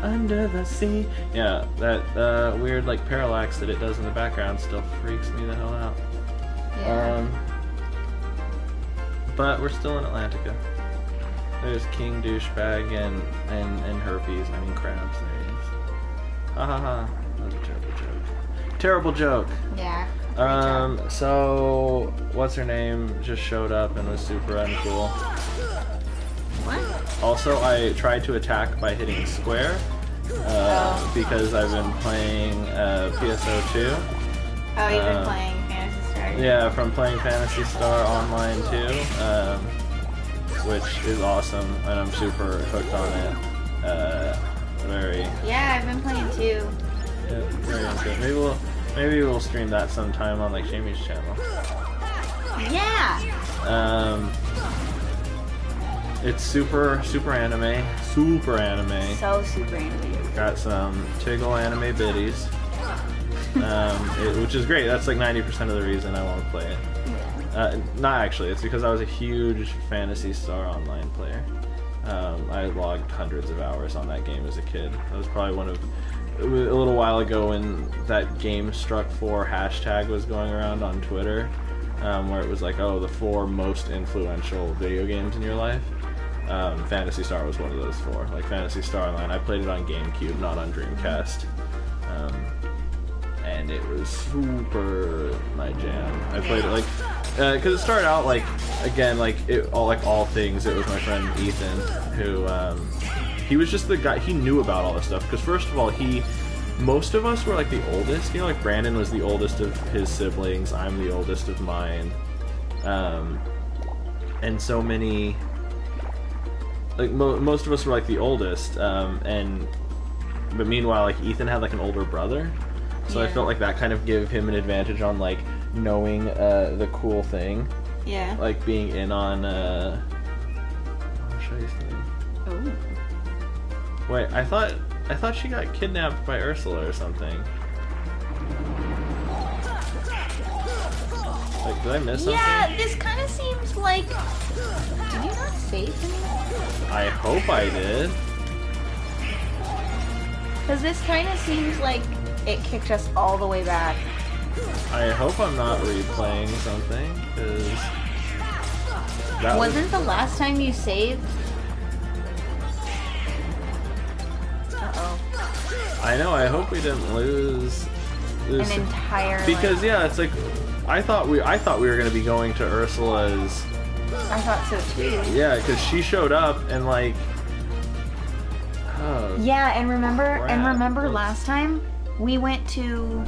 Under the sea. Yeah, that weird like parallax that it does in the background still freaks me the hell out. Yeah. But we're still in Atlantica. There's King Douchebag and Herpes. I mean crabs. There he is. Ha ha ha. That was a terrible joke. Terrible joke. Yeah. Great job. So what's her name just showed up and was super uncool. What? Also, I tried to attack by hitting square because I've been playing PSO2. Oh, you've been playing Phantasy Star. Yeah, from playing Phantasy Star Online too, which is awesome, and I'm super hooked on it. Yeah, I've been playing too. Yeah, very interesting. Maybe we'll stream that sometime on like Jamie's channel. Yeah. It's super anime. Super anime. So super anime. Got some Tiggle anime biddies. Which is great. That's like 90% of the reason I want to play it. Not actually. It's because I was a huge Phantasy Star Online player. I logged hundreds of hours on that game as a kid. That was probably a little while ago when that Game Struck 4 hashtag was going around on Twitter, where it was like, oh, the 4 most influential video games in your life. Phantasy Star was one of those 4. Like Phantasy Star Online. I played it on GameCube, not on Dreamcast. And it was super my jam. I played it like, because it started out like, again, like all things. It was my friend Ethan who, he was just the guy. He knew about all this stuff. Because first of all, most of us were like the oldest. You know, like Brandon was the oldest of his siblings. I'm the oldest of mine. And so many, like most of us were like the oldest. But meanwhile, like Ethan had like an older brother. So yeah. I felt like that kind of gave him an advantage on like knowing the cool thing. Yeah. Like being in on I'll show you something. Oh. Wait, I thought she got kidnapped by Ursula or something. Like, did I miss something? Yeah, this kind of seems like. Did you not save anything? I hope I did. Because this kind of seems like it kicked us all the way back. I hope I'm not replaying something, because that wasn't the last time you saved? Uh-oh. I know, I hope we didn't lose an entire, because yeah, it's like I thought we were going to be going to Ursula's. I thought so too. Yeah, because she showed up and like yeah, and remember Whoops. last time we went to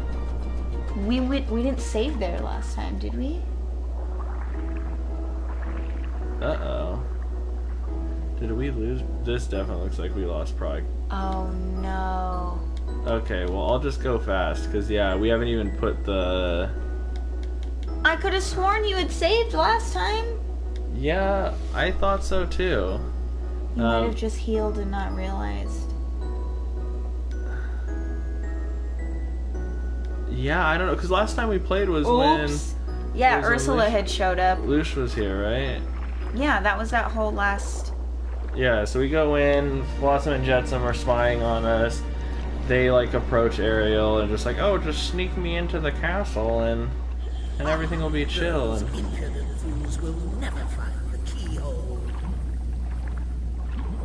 we didn't save there last time, did we? Uh-oh. Did we lose? This definitely looks like we lost Prague. Oh no. Okay, well I'll just go fast because yeah, we haven't even put the. I could have sworn you had saved last time. Yeah, I thought so too. You might have just healed and not realized. Yeah, I don't know, because last time we played was Oops. Yeah, was Ursula had showed up. Lush was here, right? Yeah, that was that whole last. Yeah, so we go in, Flotsam and Jetsam are spying on us. They like approach Ariel and just like, oh, just sneak me into the castle and everything will be chill. And fools will never find the keyhole.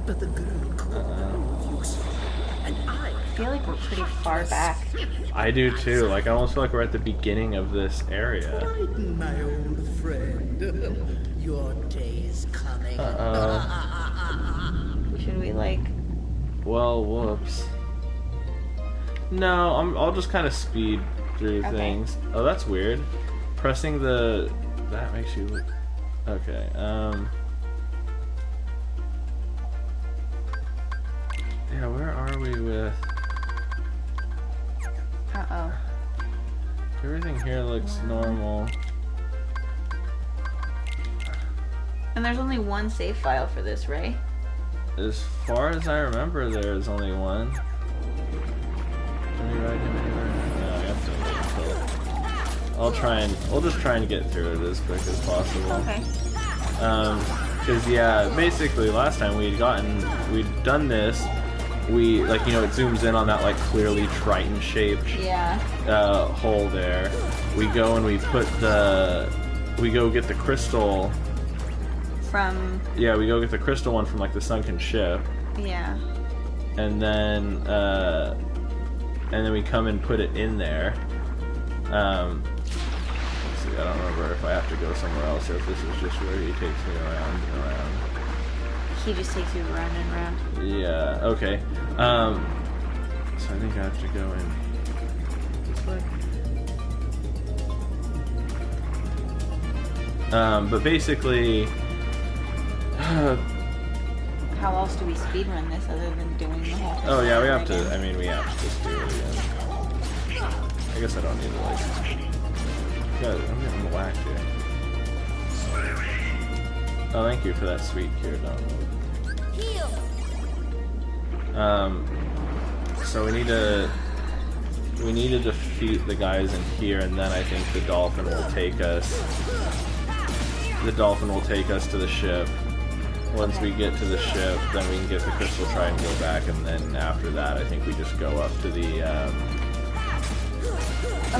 But the girl called useful, and I feel like we're pretty far back. I do too. Like I almost feel like we're at the beginning of this area. frighten my old friend. Your day is coming. Should we like? Well, whoops. No, I'll just kind of speed through things. Oh, that's weird. Pressing that makes you look. Okay. Yeah, where are we with? Uh-oh. Everything here looks normal. And there's only one save file for this, right? As far as I remember, there's only one. Can we ride him anywhere? No, I have to wait until. We'll just try and get through it as quick as possible. Okay. Because yeah, basically last time we'd done this, we like it zooms in on that like clearly Triton shaped Yeah. hole there. We go and we go get the crystal. From. Yeah, we go get the crystal one from like the sunken ship. Yeah. And then we come and put it in there. Let's see, I don't remember if I have to go somewhere else or if this is just where he takes me around and around. He just takes you around and around. Yeah, okay. So I think I have to go in this way. But basically... How else do we speedrun this other than doing the whole thing? Oh yeah, we have to. again? I mean, we have to just do it again. I guess I don't need to like. God, I'm getting whacked here. Oh, thank you for that sweet cure download. So we need to defeat the guys in here, and then I think the dolphin will take us. The dolphin will take us to the ship. Once we get to the ship, then we can get the crystal, try and go back, and then after that, I think we just go up to the.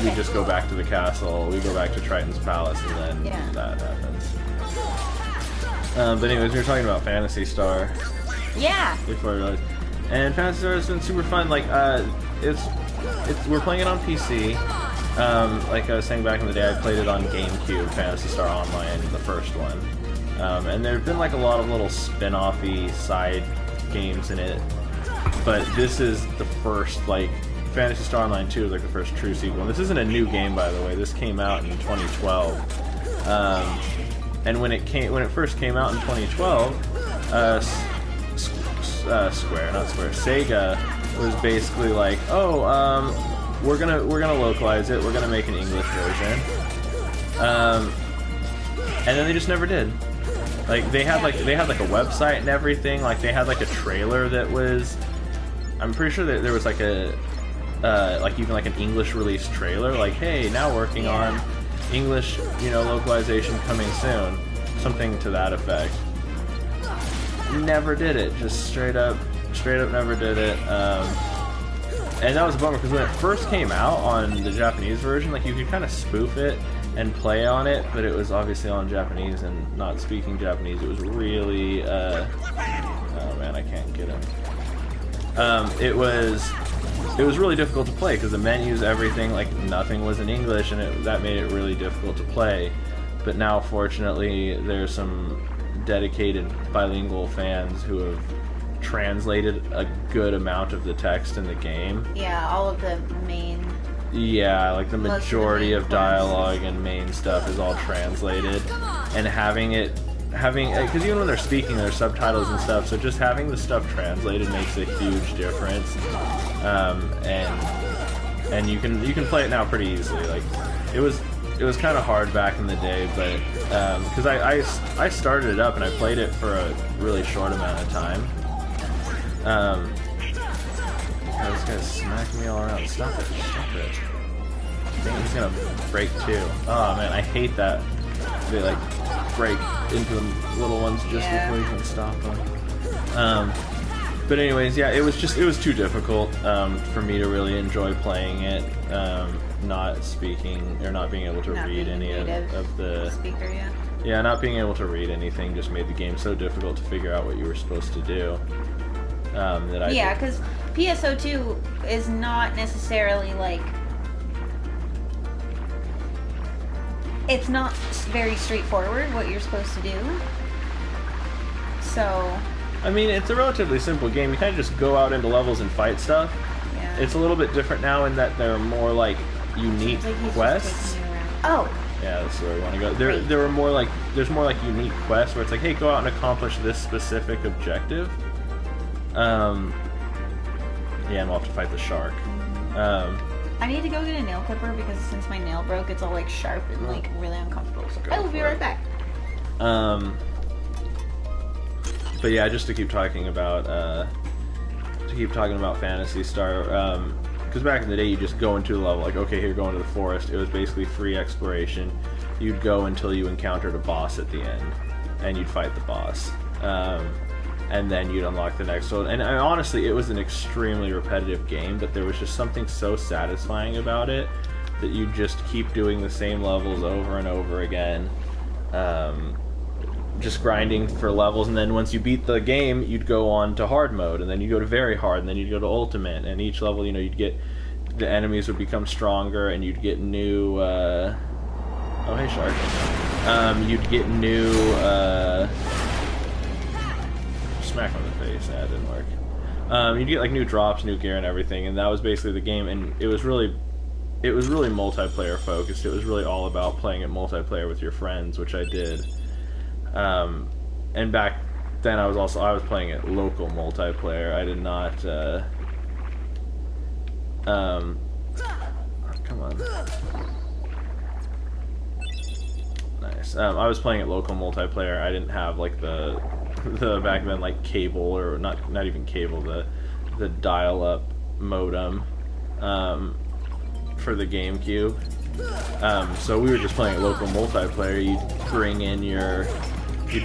We just go back to the castle. We go back to Triton's palace, and then that happens. But anyways, we were talking about Phantasy Star. Yeah. Before I realized. And Phantasy Star has been super fun. Like, we're playing it on PC. Like I was saying back in the day, I played it on GameCube, Phantasy Star Online, the first one. And there have been like a lot of little spin-off-y side games in it. But this is the first, like, Phantasy Star Online 2 is like the first true sequel. And this isn't a new game, by the way. This came out in 2012. And when it first came out in 2012, Sega was basically like, oh, we're gonna localize it. We're gonna make an English version. And then they just never did. Like they had like a website and everything. Like they had like a trailer that was. I'm pretty sure that there was like a like even like an English release trailer. Like, hey, now working on English, localization coming soon. Something to that effect. Never did it. Just straight up never did it. And that was a bummer because when it first came out on the Japanese version, like you could kind of spoof it and play on it, but it was obviously on Japanese and not speaking Japanese. It was really, oh man, I can't get him. It was really difficult to play because the menus, everything, like nothing was in English, and that made it really difficult to play. But now, fortunately, there's some dedicated bilingual fans who have translated a good amount of the text in the game. Yeah, all of the main. Yeah, like the majority of dialogue and main stuff is all translated, and because even when they're speaking, there's subtitles and stuff. So just having the stuff translated makes a huge difference, and you can play it now pretty easily. Like it was kind of hard back in the day, but because I started it up and I played it for a really short amount of time. This guy's smacking me all around. Stop it. Dang, he's gonna break too. Oh man, I hate that. They like break into the little ones just before you can stop them. But anyways, yeah, it was too difficult for me to really enjoy playing it. Not speaking or not being able to read any of the speaker, yeah, not being able to read anything just made the game so difficult to figure out what you were supposed to do. Because PSO2 is not necessarily like, it's not very straightforward what you're supposed to do. So I mean, it's a relatively simple game. You kind of just go out into levels and fight stuff. yeah. It's a little bit different now in that there are more like unique quests. Oh. Yeah, that's where we want to go. There's more like unique quests where it's like, hey, go out and accomplish this specific objective. Yeah, and we'll have to fight the shark. I need to go get a nail clipper because since my nail broke, it's all like sharp and like really uncomfortable. So I will be right back. But yeah, just to keep talking about Phantasy Star, because back in the day, you just go into the level like, okay, here, go into the forest. It was basically free exploration. You'd go until you encountered a boss at the end, and you'd fight the boss. and then you'd unlock the next one. And honestly, it was an extremely repetitive game, but there was just something so satisfying about it that you just keep doing the same levels over and over again, just grinding for levels. And then once you beat the game, you'd go on to hard mode, and then you go to very hard, and then you'd go to ultimate. And each level, you know, you'd get, the enemies would become stronger, and you'd get new. Oh, hey, shark. You'd get new. Smack on the face. That didn't work. You'd get like new drops, new gear, and everything, and that was basically the game. And it was really multiplayer focused. It was really all about playing it multiplayer with your friends, which I did. And back then I was playing it local multiplayer. I did not. Come on. Nice. I was playing it local multiplayer. I didn't have like the back then like cable, or not even cable, the dial-up modem for the GameCube. So we were just playing local multiplayer. You'd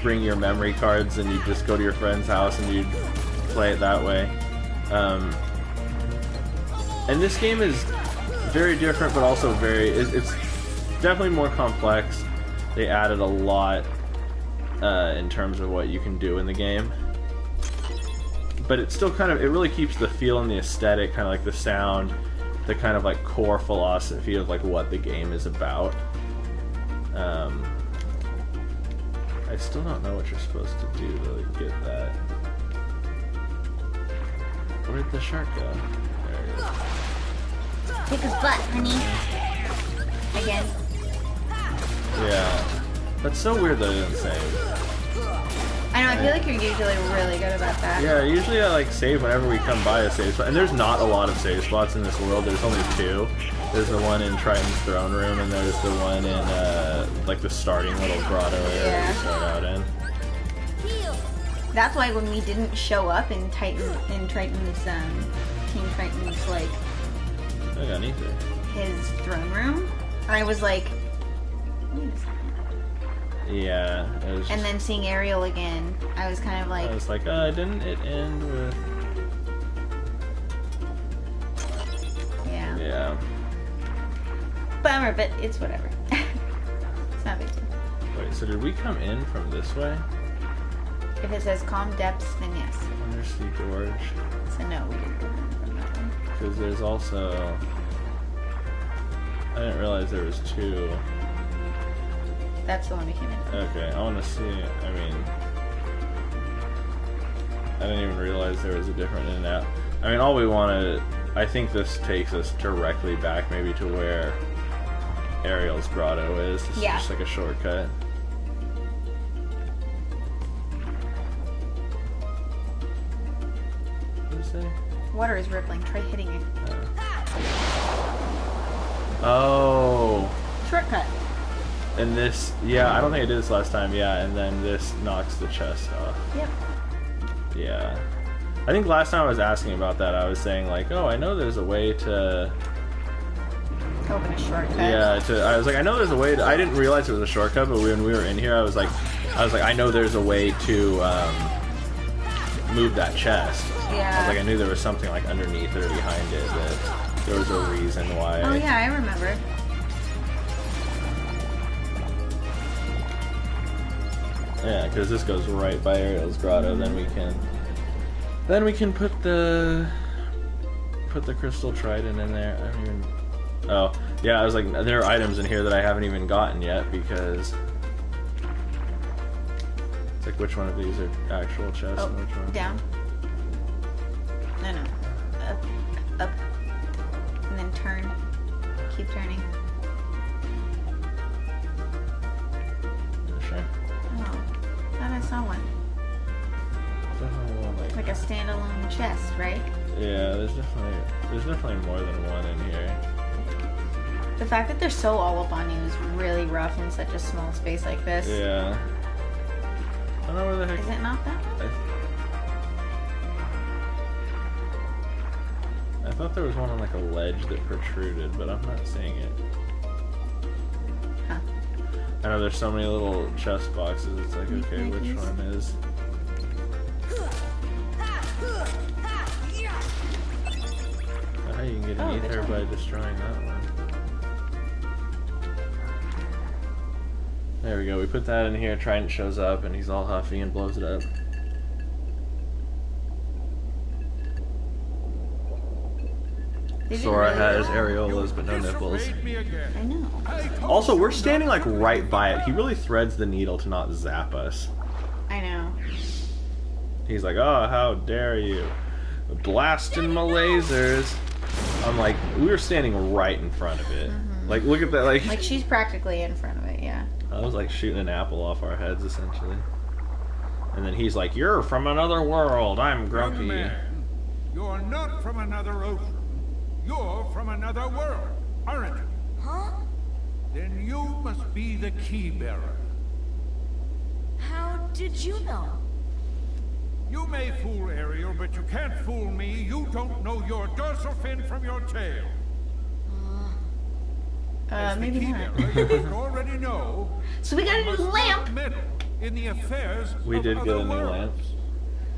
bring your memory cards, and you'd just go to your friend's house and you'd play it that way. And this game is very different, but also it's definitely more complex. They added a lot in terms of what you can do in the game, but it's still it really keeps the feel and the aesthetic, kind of like the sound, the kind of like core philosophy of like what the game is about. I still don't know what you're supposed to do to get that. Where'd the shark go? There he is. Kick his butt, honey. Again. Yeah. That's so weird that it didn't save. I know, I feel like you're usually really good about that. Yeah, usually I like save whenever we come by a save spot. And there's not a lot of save spots in this world. There's only 2. There's the one in Triton's throne room, and there's the one in like the starting little grotto area you start out in. That's why when we didn't show up in Triton's King Triton's like I got anything. His throne room, I was like, wait a second. Yeah, it was. And then seeing Ariel again, I was kind of like, I was like, didn't it end with? Yeah. Yeah. Bummer, but it's whatever. It's not a big deal. Wait, so did we come in from this way? If it says calm depths, then yes. Undersea Gorge. So no, we didn't come in from that one. Because there's also. I didn't realize there was 2. That's the one we came in from. Okay, I want to see. I mean, I didn't even realize there was a different in and out. I mean, all we wanted. I think this takes us directly back, maybe to where Ariel's grotto is. It's just like a shortcut. What did it say? Water is rippling. Try hitting it. Oh. Shortcut. And this, yeah, I don't think I did this last time, yeah, and then this knocks the chest off. Yep. Yeah. I think last time I was asking about that, I was saying, like, oh, I know there's a way to... Open a shortcut. Yeah, I was like, I know there's a way to... I didn't realize it was a shortcut, but when we were in here, I was like, I know there's a way to move that chest. Yeah. I was like, I knew there was something, like, underneath it or behind it, that there was a reason why... Oh, yeah, I remember. Yeah, because this goes right by Ariel's grotto. Then we can put the crystal trident in there. I don't even. Oh, yeah. I was like, there are items in here that I haven't even gotten yet because it's like, which one of these are actual chests and which one? Down. No. Up, and then turn. Keep turning. Sure. Oh, I thought I saw one. Definitely one Like a standalone chest, right? Yeah, there's definitely more than one in here. The fact that they're so all up on you is really rough in such a small space like this. Yeah. I don't know where the heck. Is it not that one? I thought there was one on like a ledge that protruded, but I'm not seeing it. Huh. I know there's so many little chest boxes. It's like, okay, which one is? underneath her by destroying that one. There we go. We put that in here. Trident shows up, and he's all huffy and blows it up. Sora has areolas, but no nipples. I know. Also, we're standing like right by it. He really threads the needle to not zap us. I know. He's like, "Oh, how dare you! Blasting my lasers!" I'm like, we were standing right in front of it. Like, look at that. Like she's practically in front of it. Yeah. I was like shooting an apple off our heads, essentially. And then he's like, "You're from another world. I'm grumpy." Young man, you're not from another ocean. You're from another world, aren't you? Huh? Then you must be the key bearer. How did you know? You may fool Ariel, but you can't fool me. You don't know your dorsal fin from your tail. As the Maybe key not. bearer, you must already know. So we got a you new must lamp. not meddle in the affairs We of did get other a new worlds. lamp.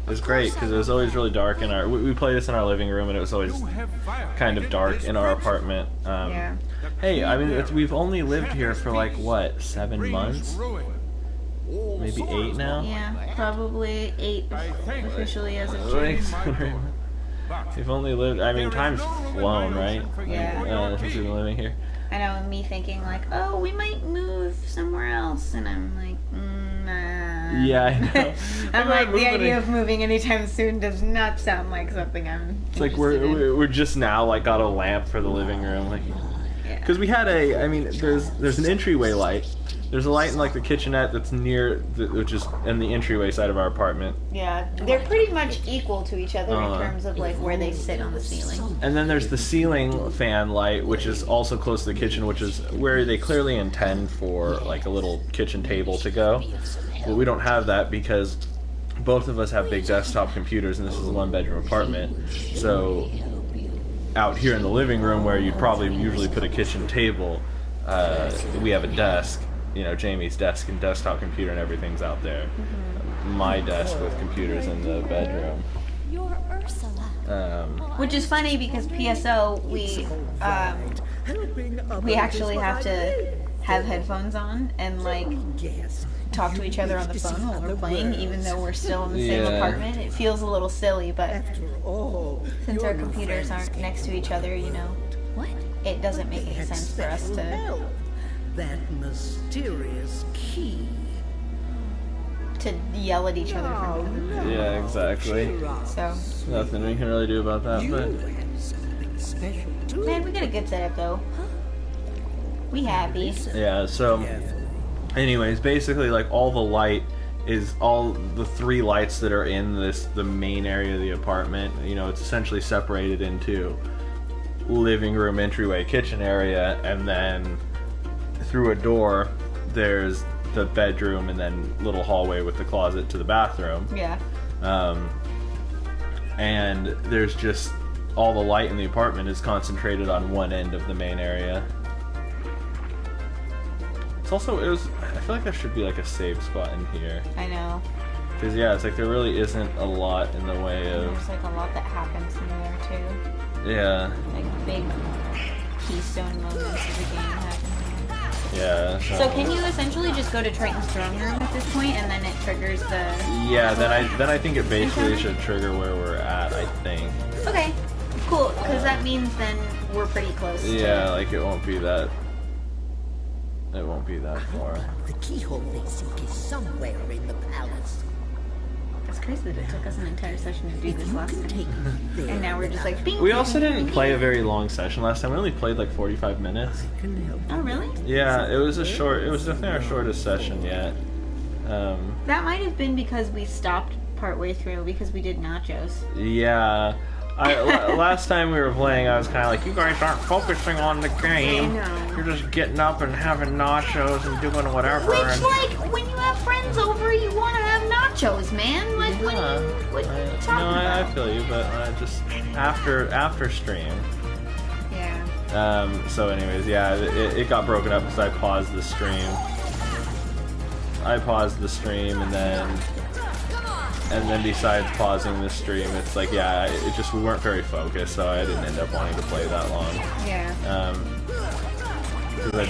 It was great because it was always really dark in our. We played this in our living room, and it was always You have kind of violated dark this in our principle. apartment. Yeah. Hey, I mean, we've only lived here for like what, 7 Brings months? ruin. All Maybe sorts 8 now. Yeah. Probably 8 I think- officially as of Like, June. But we've only lived. I mean, there is time's no room in flown, my right? ocean for you Yeah. or your Since we've been tea. living here. I know, and me thinking like, oh, we might move somewhere else, and I'm like, nah. Yeah, I know. I'm We're like, the moving idea in- of moving anytime soon does not sound like something I'm. It's like interested in. we're just now like got a lamp for the living room, like Yeah. because we had a. I mean, there's an entryway light. There's a light in like the kitchenette that's near, which is in the entryway side of our apartment. Yeah, they're pretty much equal to each other Uh-huh. in terms of like where they sit on the ceiling. And then there's the ceiling fan light, which is also close to the kitchen, which is where they clearly intend for like a little kitchen table to go. But we don't have that because both of us have big desktop computers, and this is a 1-bedroom apartment. So out here in the living room, where you'd probably usually put a kitchen table, we have a desk. You know, Jamie's desk and desktop computer and everything's out there. My desk with computers in the bedroom. You're Ursula. Which is funny because PSO we actually have to have headphones on and like Yes. talk to each other on the phone while we're playing, even though we're still in the same Yeah. apartment. It feels a little silly, but After all, since you're our my computers friends. aren't next to each other, you know, What? it doesn't make any That sense for us special to. help. That mysterious key. To yell at each other Oh, from no. Yeah, exactly. Cheer up. so Nothing we can really do about that, You but have something special too. man, we got a good setup though. We happy. yeah, so anyways, basically like all the light is all the 3 lights that are in the main area of the apartment. You know, it's essentially separated into living room, entryway, kitchen area, and then through a door there's the bedroom and then little hallway with the closet to the bathroom. Yeah. And there's just all the light in the apartment is concentrated on one end of the main area. It's also, I feel like there should be like a save spot in here. I know. Because yeah, it's like there really isn't a lot in the way And of, there's like a lot that happens in there too. yeah, Like big keystone moments of the game happening. yeah. So can you essentially just go to Triton's throne room at this point, and then it triggers the? Yeah, then I think it basically should trigger where we're at, I think. Okay, cool. Because that means then we're pretty close. to- Yeah, like it won't be that far. The keyhole they seek is somewhere in the palace. It's crazy that it took us an entire session to do If this you last can time. take me there, And now we're just like, bing, We bing, also bing, didn't bing, play a bing. very long session last time. We only played like 45 minutes. I can help. Oh really? Yeah, it was definitely our shortest session yet. That might have been because we stopped partway through because we did nachos. Yeah. Last time we were playing, I was kind of like, you guys aren't focusing on the game. I know. You're just getting up and having nachos and doing whatever. Which, and like, when you have friends over, you want to have nachos, man. Like, what are you talking I about? feel you, but just after stream. Yeah. So anyways, yeah, it got broken up because I paused the stream. And and then besides pausing the stream, it's like, yeah, it just, we weren't very focused, so I didn't end up wanting to play that long. Yeah. Because I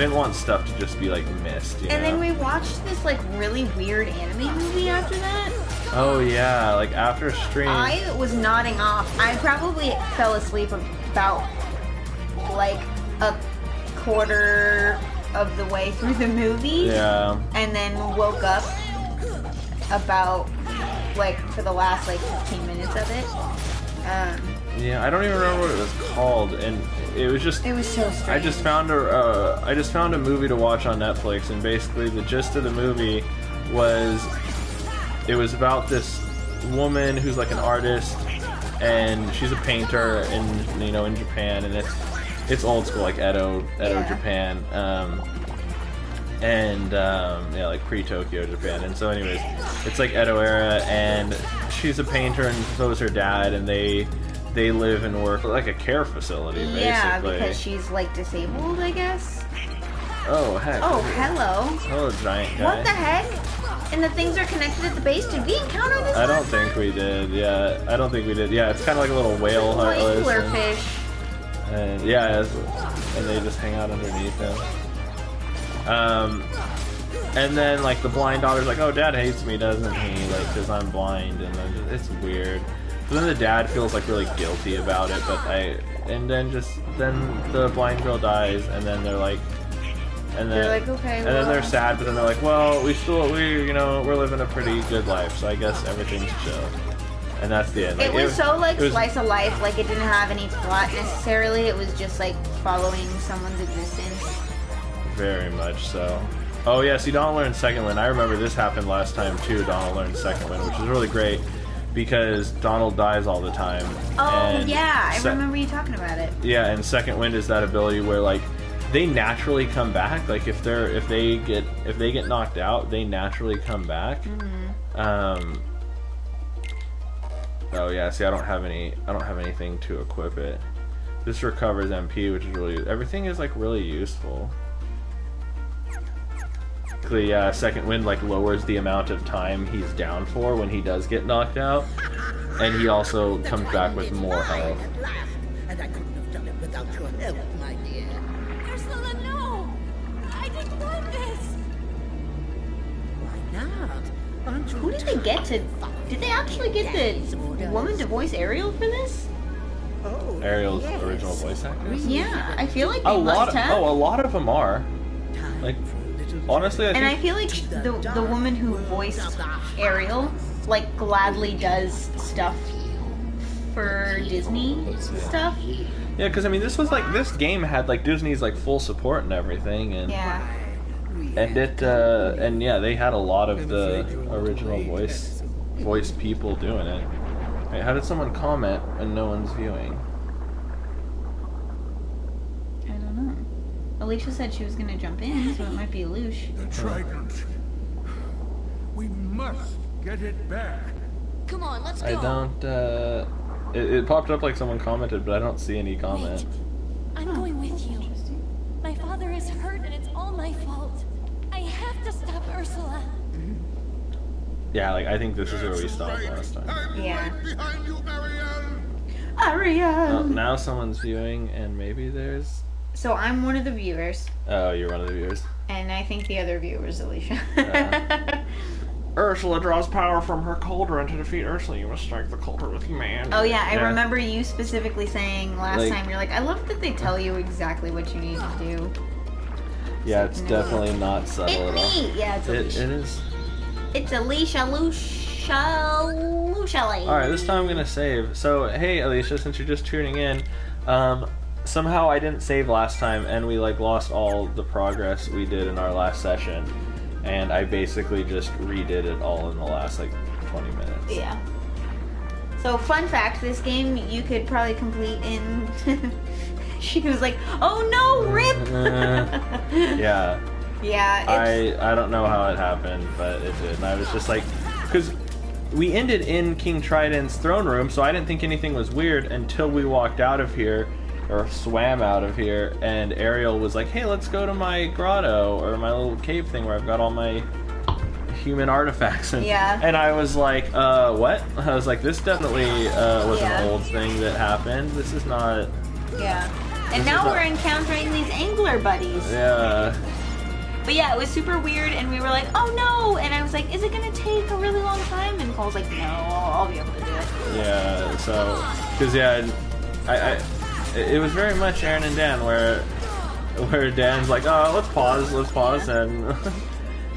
didn't want stuff to just be like missed, you know? And then we watched this like really weird anime movie after that. Oh yeah, like after stream. I was nodding off. I probably fell asleep about like a quarter of the way through the movie. Yeah. And then woke up about like for the last like 15 minutes of it. Yeah, I don't even remember what it was called, and it was just. It was so strange. I just found a movie to watch on Netflix, and basically the gist of the movie was, it was about this woman who's like an artist, and she's a painter in Japan, and it's old school, like Edo Japan, yeah, like pre-Tokyo Japan. And so anyways, it's like Edo era, and she's a painter, and so is her dad, and they live and work like a care facility, basically. Yeah, because she's like disabled, I guess. Oh heck. Oh, hello. Hello, giant guy. What the heck? And the things are connected at the base. Did we encounter this? I don't think we did. Yeah, I don't think we did. Yeah, it's kind of like a little whale heartless. Anglerfish. And yeah, and they just hang out underneath him. And then like the blind daughter's like, "Oh, Dad hates me, doesn't he? Like, because I'm blind." And then it's weird. But then the dad feels like really guilty about it. Then the blind girl dies, and then they're like, they're like, okay. And then they're sad, but then they're like, well, we're living a pretty good life, so I guess everything's chill. And that's the end. Like, it was so like slice of life, like it didn't have any plot necessarily. It was just like following someone's existence. Very much so. Oh yeah, see, Donald learned Second Wind. I remember this happened last time too. Donald learned Second Wind, which is really great because Donald dies all the time. Oh yeah, I remember you talking about it. Yeah, and Second Wind is that ability where like they naturally come back. Like if they get knocked out, they naturally come back. Mm-hmm. Oh yeah, see, I don't have anything to equip it. This recovers MP, which is really, everything is like really useful. Yeah, Second Wind like lowers the amount of time he's down for when he does get knocked out, and he also comes back with more health. And I couldn't have done it without your help, my dear. Ursula, no! I didn't want this! Why not? Aren't you Who did they get to? Did they actually get the woman to voice Ariel for this? Oh, Ariel's yes. original voice actor? Yeah, I feel like they A must have. lot of them are. Like, honestly, I feel like the woman who voiced Ariel like gladly does stuff for Disney stuff. Yeah, because I mean, this game had like Disney's like full support and everything, and Yeah. and yeah, they had a lot of the original voice people doing it. Wait, how did someone comment and no one's viewing? I don't know. Alicia said she was gonna jump in, so it might be Lush. The trident. We must get it back. Come on, let's go. I don't. It popped up like someone commented, but I don't see any comment. Wait. I'm going with you. My father is hurt and it's all my fault. I have to stop Ursula. Yeah, like I think this is where we stopped last time. I'm Yeah. right behind you, Ariel. Ariel! Well, now someone's viewing, and maybe there's. So I'm one of the viewers, Oh, you're one of the viewers. and I think the other viewer is Alicia. Ursula draws power from her cauldron. To defeat Ursula, you must strike the cauldron with command. Oh yeah, I remember you specifically saying last Like- time, you're like, I love that they tell you exactly what you need to do. Yeah, it's definitely not subtle It's at all. me! Yeah, it's It Alicia. is. It's Alicia, Lucia. Alright, this time I'm gonna save. So, hey Alicia, since you're just tuning in, somehow I didn't save last time, and we like lost all the progress we did in our last session, and I basically just redid it all in the last like 20 minutes. Yeah. So, fun fact, this game you could probably complete in... She was like, oh no, rip! Yeah. Yeah, it's... I don't know how it happened, but it did. And I was just like, because we ended in King Trident's throne room, so I didn't think anything was weird until we walked out of here, or swam out of here, and Ariel was like, hey, let's go to my grotto, or my little cave thing where I've got all my human artifacts. And, Yeah. and I was like, what? I was like, this definitely was Yeah. an old thing that happened. This is not... Yeah. And This now is not- we're encountering these angler buddies. Yeah. But yeah, it was super weird, and we were like, oh no! And I was like, is it gonna take a really long time? And Cole's like, no, I'll be able to do it. Yeah, so... Because, yeah, it was very much Aaron and Dan, where Dan's like, oh, let's pause, Yeah. and...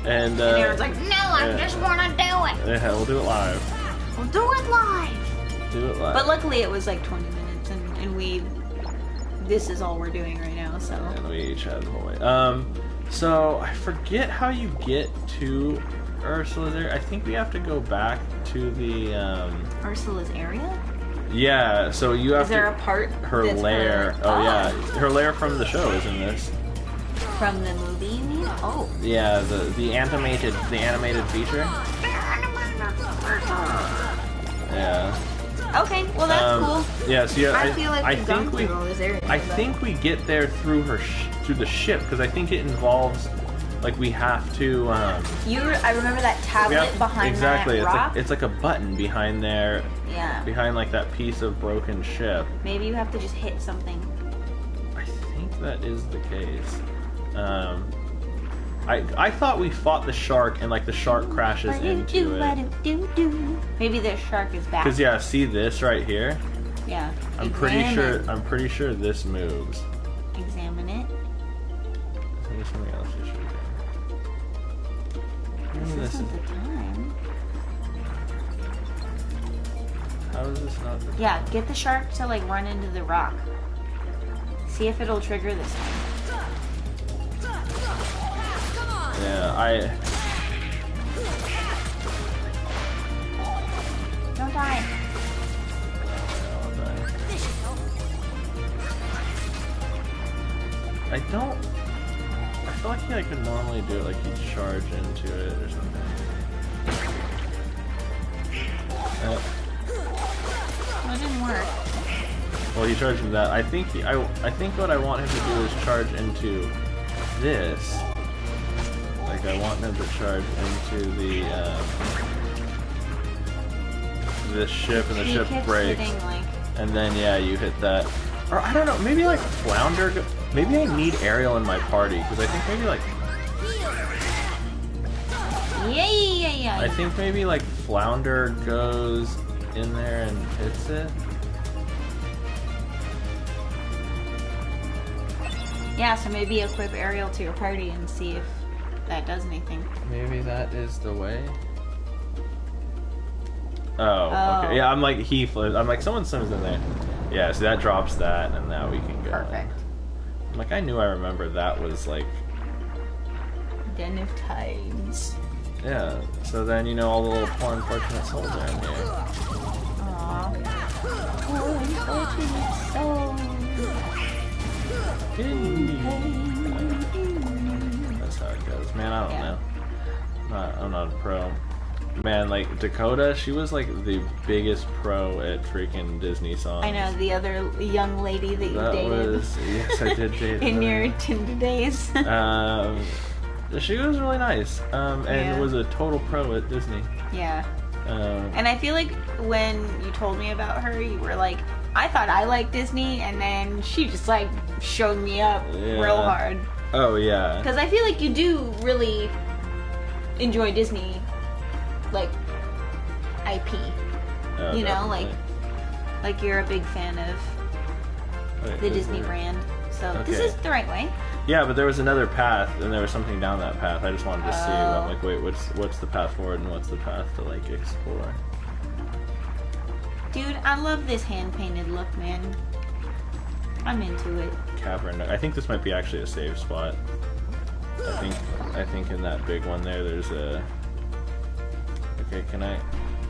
And Aaron's like, no, I yeah. just wanna do it! Yeah, we'll do it live. We'll do it live! Do it live. But luckily it was like 20 minutes, and this is all we're doing right now, so. And we each had the whole way. So I forget how you get to Ursula's area. I think we have to go back to the Ursula's area? yeah. So you have Is there to a part her that's lair. her- Oh yeah, her lair from the show is in this. From the movie, you mean? Oh. Yeah, the animated feature. Yeah. Okay, well that's cool. Yeah. So yeah, I feel like we've gone think we through all this area. I but- think we get there through through the ship because I think it involves like we have to. I remember that We tablet have- behind exactly. that rock. It's like a button behind there, Yeah. behind like that piece of broken ship. Maybe you have to just hit something. I think that is the case. I thought we fought the shark and like the shark crashes into it. Maybe the shark is back. Because yeah, see this right here? Yeah. I'm pretty Examine. sure this moves. Examine it. There's something else you should do. This This isn't the time. How is this not the Yeah, get the shark to like run into the rock. See if it'll trigger this time. Yeah, Don't die. I don't. I feel like I could normally do it, like you charge into it or something. That didn't work. Well, he charged into that. I think what I want him to do is charge into this. Like I want him to charge into the ship, and the He ship keeps breaks, hitting, like, and then yeah, you hit that. Or I don't know, maybe like Flounder. Maybe I need Ariel in my party because I think maybe like I think maybe like Flounder goes in there and hits it. Yeah, so maybe equip Ariel to your party and see if that does anything. Maybe that is the way. Oh, Oh. okay. Yeah, I'm like he flips. I'm like someone swims in there. Yeah, so that drops that, and now we can go. Perfect. I'm like I knew I remember that was like Den of Tides. yeah. So then you know all the little poor unfortunate souls are in here. Aww. Oh, unfortunate soul. That's how it goes, man. I don't Yeah. know. I'm not a pro. Man, like Dakota, she was like the biggest pro at freaking Disney songs. I know, the other young lady that you That dated was yes, I did date in her. your Tinder days. She was really nice, and Yeah. was a total pro at Disney. Yeah. Um, And I feel like when you told me about her, you were like, I thought I liked Disney, and then she just like showed me up real Yeah. hard. oh yeah, Because I feel like you do really enjoy Disney, like, IP. Oh, You know, definitely. like you're a big fan of Wait, the is Disney there- brand. So this Okay. is the right way. Yeah, but there was another path, and there was something down that path. I just wanted to see. Oh. I'm like, wait, what's the path forward, and what's the path to like explore? Dude, I love this hand-painted look, man. I'm into it. Cavern. I think this might be actually a save spot. I think in that big one there's a. Okay, can I?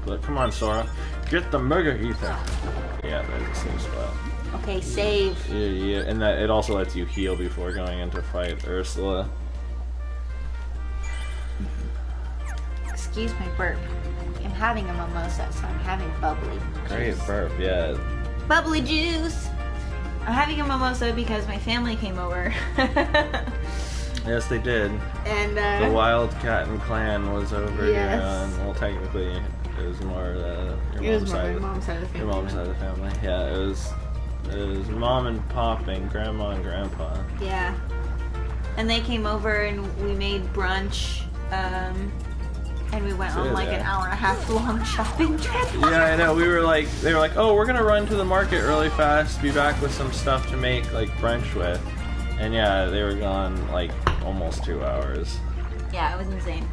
Look, come on, Sora, get the mega ether. Yeah, there's a save spot. Okay, save. Yeah, and that it also lets you heal before going into fight Ursula. Excuse my burp. I'm having a mimosa, so I'm having bubbly. Great juice. burp, yeah. Bubbly juice! I'm having a mimosa because my family came over. Yes, they did. And The Wildcat and clan was over Yes. here. Well, technically, it was more it was my mom's side of the family. Your mom's side of the family. Yeah, it was mom and pop and grandma and grandpa. Yeah. And they came over and we made brunch. And we went on like an hour and a half long shopping trip. Yeah, I know. They were like, oh, we're gonna run to the market really fast, be back with some stuff to make like brunch with. And yeah, they were gone like almost 2 hours. Yeah, it was insane.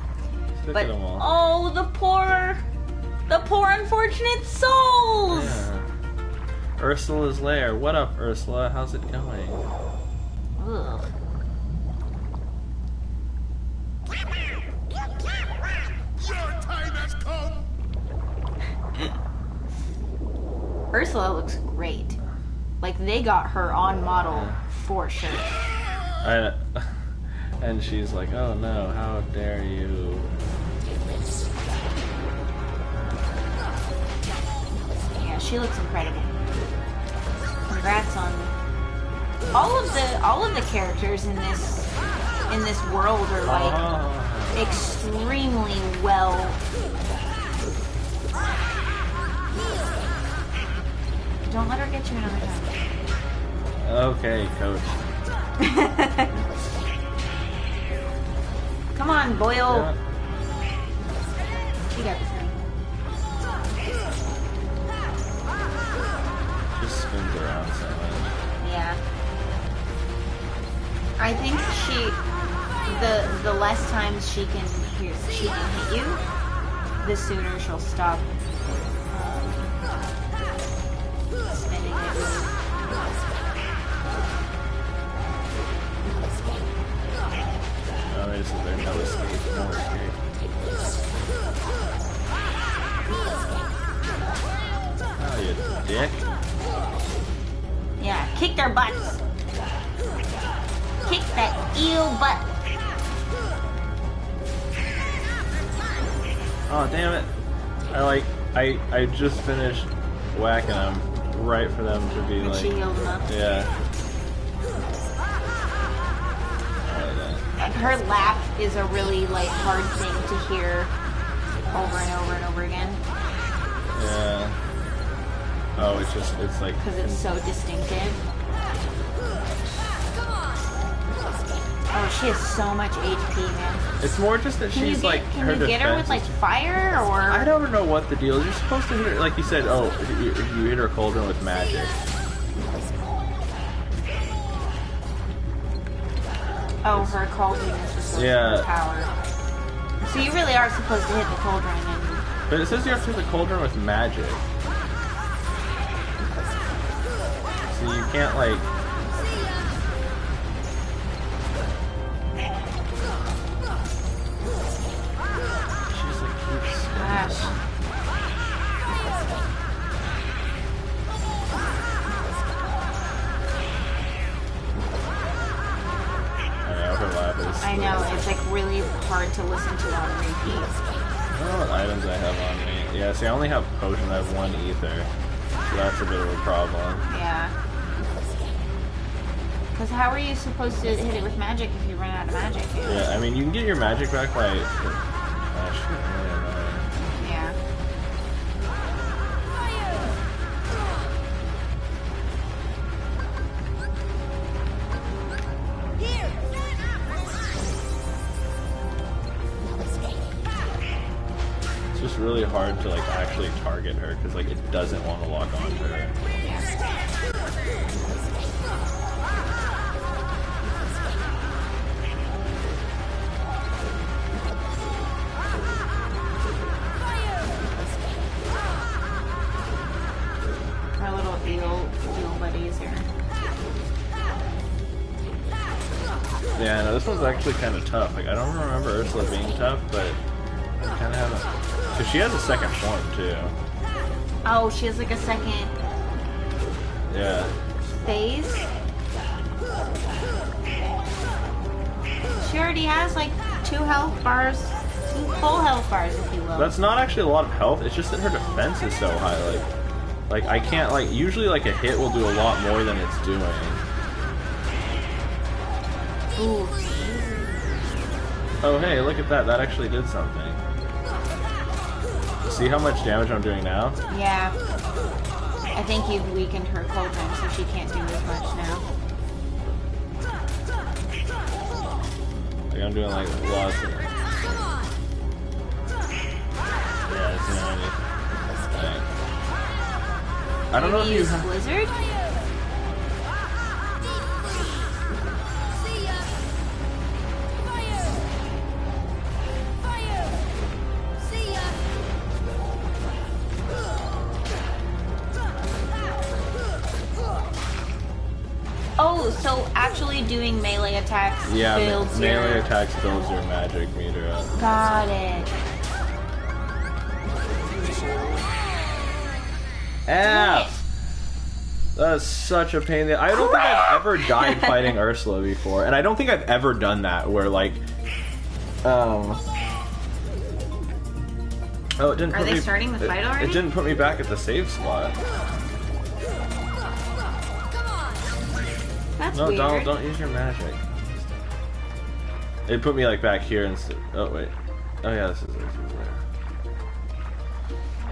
Look But at them all. oh, the poor unfortunate souls. Yeah. Ursula's lair. What up, Ursula? How's it going? Ugh. Your time has come! Ursula looks great. Like they got her on model for sure. And she's like, oh no, how dare you? Yeah, she looks incredible. Congrats on all of the characters in this world are like extremely well. Don't let her get you another time. Okay, coach. Come on, Boyle. Yeah. You got this thing. Just spins around so much. Yeah. I think the less times she can hit you, the sooner she'll stop spinning it. Oh, there's no escape. No escape. Oh, you dick. Yeah, kick their butts. Kick that eel butt. Oh, damn it. I just finished whacking them right for them to be And like... she healed them up. Yeah. Her laugh is a really like hard thing to hear over and over and over again Yeah. Oh, it's like... because it's so distinctive. Oh, she has so much HP, man. It's more just that Can she's like... you get her with like fire or? I don't know what the deal is. You're supposed to hit her, like you said, if you hit her cauldron with magic. Oh, her cauldron is just so much power. So you really are supposed to hit the cauldron and... But it says you have to hit the cauldron with magic. So you can't like... She's like keeps... Gosh. I know, it's like really hard to listen to on repeat. I don't know what items I have on me. Yeah, see, I only have potion. I have 1 ether. So that's a bit of a problem. Yeah. Because how are you supposed to hit it with magic if you run out of magic? Yeah, I mean, you can get your magic back by... Yeah. It's just really hard to like actually target her because like it doesn't want to lock onto her. Our little eel buddies here. Yeah, no, this one's actually kind of tough. Like I don't remember Ursula being tough, but I kind of haven't. Because she has a second form too. Oh, she has like a second Yeah. phase? She already has like 2 health bars, 2 full health bars if you will. That's not actually a lot of health. It's just that her defense is so high. Like I can't like usually like a hit will do a lot more than it's doing. Ooh. Oh hey, look at that. That actually did something. See how much damage I'm doing now? Yeah. I think you've weakened her cauldron, so she can't do as much now. Like I'm doing like lots of... Yeah, it's not anything. I don't know if you use Blizzard? Oh, so actually doing melee attacks builds melee your... attacks builds your magic meter up. Got it. F! That's such a pain. I don't think I've ever died fighting Ursula before, and I don't think I've ever done that where like, oh, it didn't. Are they starting the fight already? It didn't put me back at the save slot. That's No, weird. Donald, don't use your magic. It put me like back here instead. Oh wait. Oh yeah, this is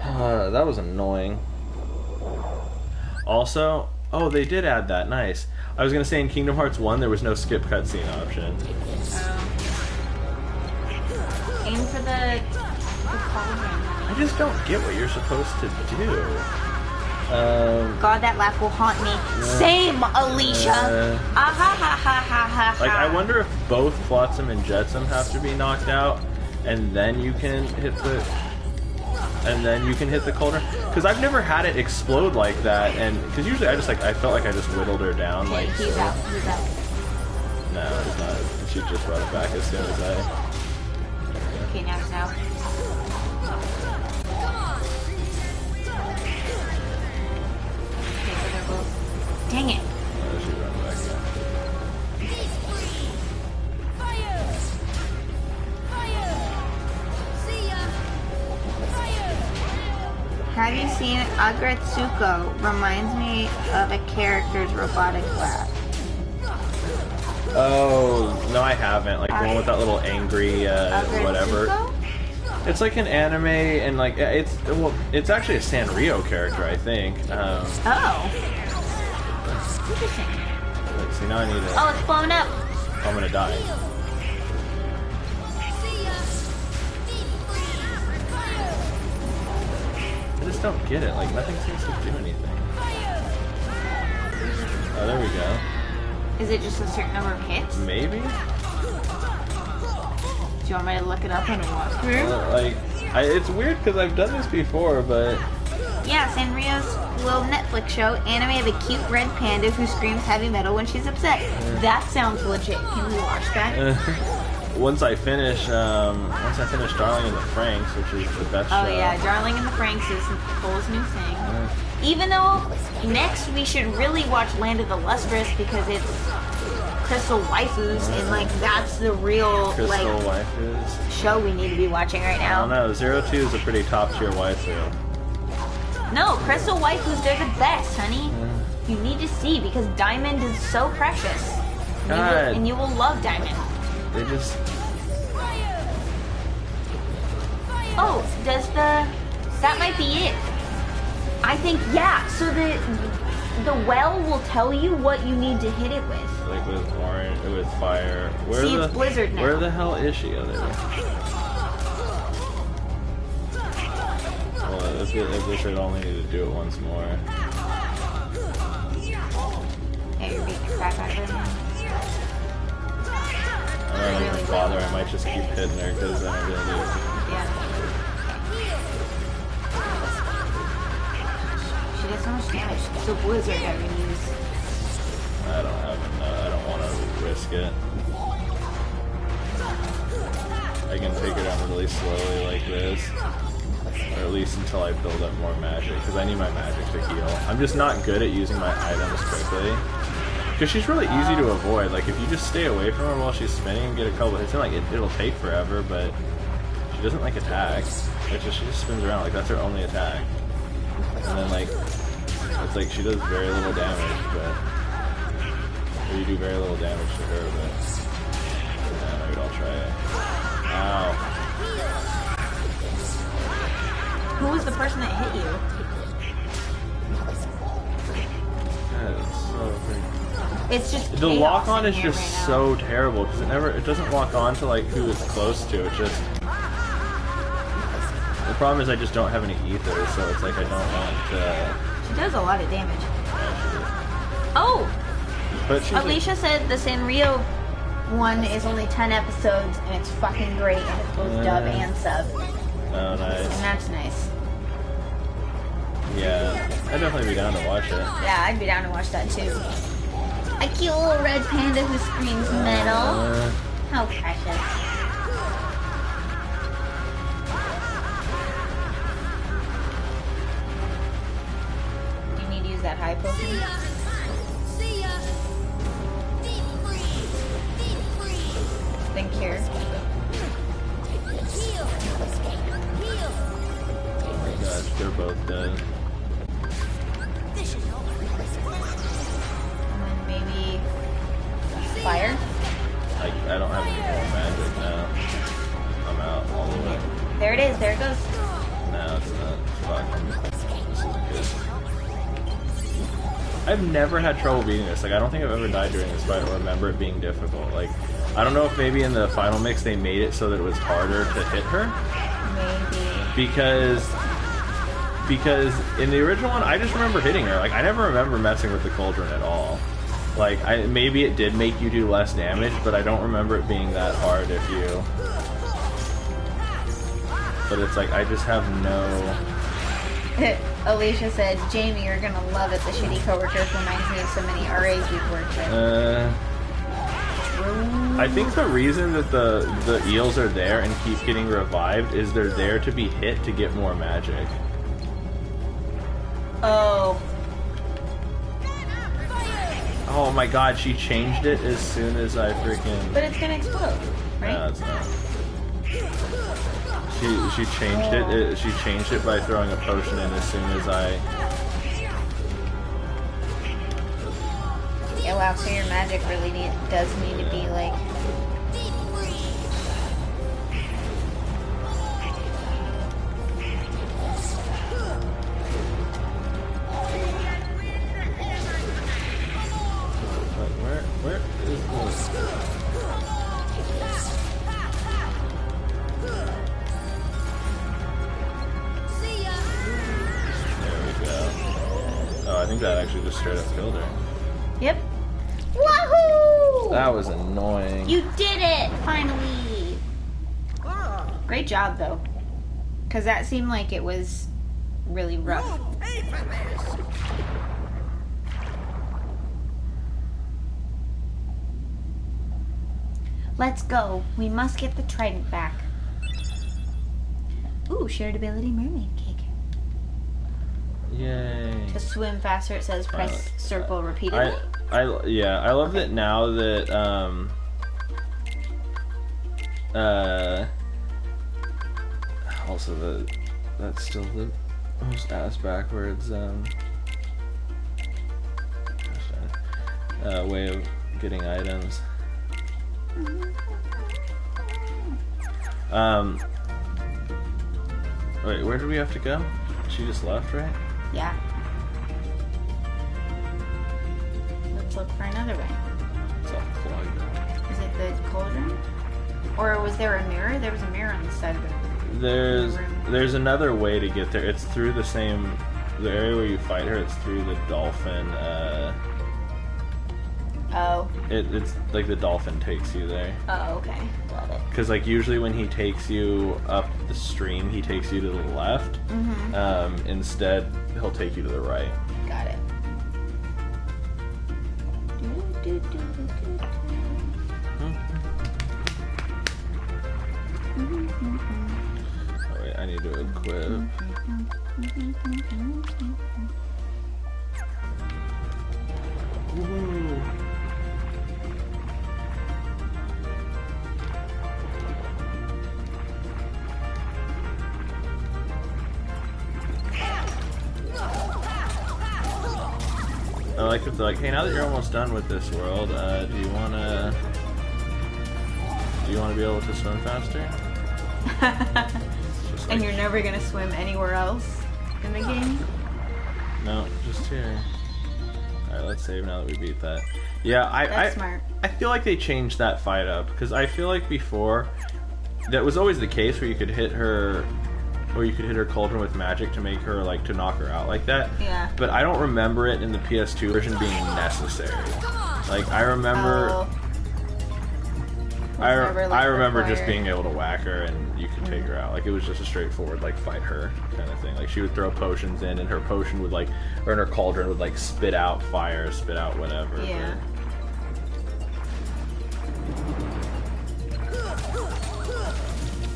there. That was annoying. Also, oh, they did add that. Nice. I was gonna say in Kingdom Hearts 1 there was no skip cutscene option. Aim for the cauldron. I just don't get what you're supposed to do. God, that laugh will haunt me. Same, Alicia. Ah ha ha ha ha ha. Like I wonder if both Flotsam and Jetsam have to be knocked out, and then you can hit the. And then you can hit the cauldron, because I've never had it explode like that, and because usually I felt like I just whittled her down. Okay, like he's out. He's out. No, it's not. She just brought it back as soon as I. Okay, now he's out. Okay, so they're both. Dang it. Oh, she ran back. Have you seen Agretsuko? Reminds me of a character's robotic laugh. Oh no, I haven't. Like the one with that little angry whatever. Agretsuko? It's like an anime, and like it's actually a Sanrio character, I think. Oh. Interesting. Wait, see now I need to. Oh, it's blown up. I'm gonna die. I just don't get it. Like nothing seems to do anything. Oh, there we go. Is it just a certain number of hits? Maybe. Do you want me to look it up on a walkthrough? It's weird because I've done this before, but Yeah, Sanrio's little Netflix show, anime of a cute red panda who screams heavy metal when she's upset. That sounds legit. Can we watch that? once I finish Darling in the Franxx, which is the best show. Oh yeah, Darling in the Franxx is Cole's new thing. Even though next we should really watch Land of the Lustrous because it's Crystal Waifus and like that's the real Crystal Waifus show we need to be watching right I now. don't know. 02 is a pretty top tier waifu. No, Crystal Waifus, they're the best, honey. You need to see because Diamond is so precious. God. And you will love Diamond. They just Oh, that might be it. I think, yeah, so the well will tell you what you need to hit it with. like with orange, with fire. See, it's Blizzard now. Where the hell is she? Oh, there. Well, if this should only need to do it once more. Hey, you're beating the crap out of her now. I don't even bother. I might just keep hitting her because then I'm gonna do it. Yeah. She does so much damage. So Blizzard I'm gonna use. I don't want to risk it. I can take her down really slowly like this. Or at least until I build up more magic, because I need my magic to heal. I'm just not good at using my items quickly. Because she's really easy to avoid. Like, if you just stay away from her while she's spinning and get a couple hits in, like, it'll take forever, but she doesn't, like, attack. She just spins around. Like, that's her only attack. And then, like, it's like she does very little damage, but... Or you do very little damage to her, but... Yeah, maybe I'll try it. Ow. Who was the person that hit you? That is so freaking... It's just The chaos lock on in is here just right now. so terrible because it doesn't lock on to like who it's close to. It just the problem is I just don't have any ether, so it's like I don't want to. She does a lot of damage. Actually. Oh, But she's Alicia said the Sanrio one is only 10 episodes and it's fucking great and it's both dub and sub, oh nice. and that's nice. Yeah, I'd definitely be down to watch it. Yeah, I'd be down to watch that too. A cute little red panda who screams metal. How precious. Do you need to use that high potion? Then cure. Oh my gosh, they're both dead. And then maybe fire. I don't have any more magic now. I'm out all the way. There it is. There it goes. No, it's not. Fuck. This isn't good. I've never had trouble beating this. Like, I don't think I've ever died during this fight or remember it being difficult. Like, I don't know if maybe in the final mix they made it so that it was harder to hit her. Maybe. Because in the original one, I just remember hitting her. Like, I never remember messing with the cauldron at all. Like, maybe it did make you do less damage, but I don't remember it being that hard if you... But it's like, I just have no... Alicia said, Jamie, you're gonna love it. The shitty coworkers reminds me of so many RAs we've worked with. I think the reason that the eels are there and keep getting revived is they're there to be hit to get more magic. Oh. Oh my god, she changed it as soon as I freaking... But it's gonna explode, right? No, it's not. She changed it. She changed it by throwing a potion in as soon as I... Yeah, wow, so your magic really does need to be like... Where is this? There we go. Oh, I think that actually just straight up killed her. Yep. Wahoo! That was annoying. You did it! Finally! Great job, though. Because that seemed like it was really rough. Let's go. We must get the trident back. Ooh, shared ability mermaid cake. Yay. To swim faster, it says press circle repeatedly. I love that now that also that's still the most ass backwards way of getting items. Wait, where do we have to go? She just left, right? Yeah. Let's look for another way. It's all clogged up. Is it the cauldron? Or was there a mirror? There was a mirror on the side of the room. There's another way to get there. It's through the area where you fight her. It's through the dolphin. Oh. It's like the dolphin takes you there. Oh, okay. Got it. Because like usually when he takes you up the stream, he takes you to the left. Mm-hmm. Instead, he'll take you to the right. Got it. Oh wait, I need to equip. Woo. I like that they're like, hey, now that you're almost done with this world, do you wanna Do you want to be able to swim faster? Just And like- you're never gonna swim anywhere else in the game? No, just here. Alright, let's save now that we beat that. Yeah, That's smart. I feel like they changed that fight up, because I feel like before, that was always the case where you could hit her, or you could hit her cauldron with magic to make her, like, to knock her out like that. Yeah. But I don't remember it in the PS2 version being necessary. Like, I remember... Oh. I Never, like, remember just required. being able to whack her and you could take her out. Like, it was just a straightforward, like, fight her kind of thing. Like, she would throw potions in and her potion would, like, or in her cauldron would, like, spit out fire, spit out whatever. Yeah.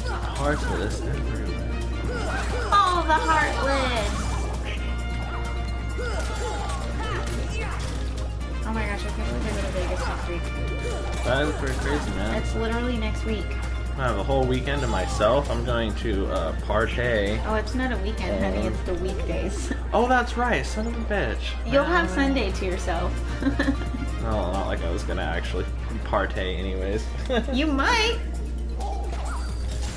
But hearts for this everywhere. Oh, the Heartless! Oh my gosh, I can't believe I go to Vegas next week. That is pretty crazy, man. It's literally next week. I have a whole weekend to myself. I'm going to partay. Oh, it's not a weekend, honey, it's the weekdays. Oh, that's right. Son of a bitch. You'll have Sunday to yourself. No, not like I was going to actually partay anyways. You might.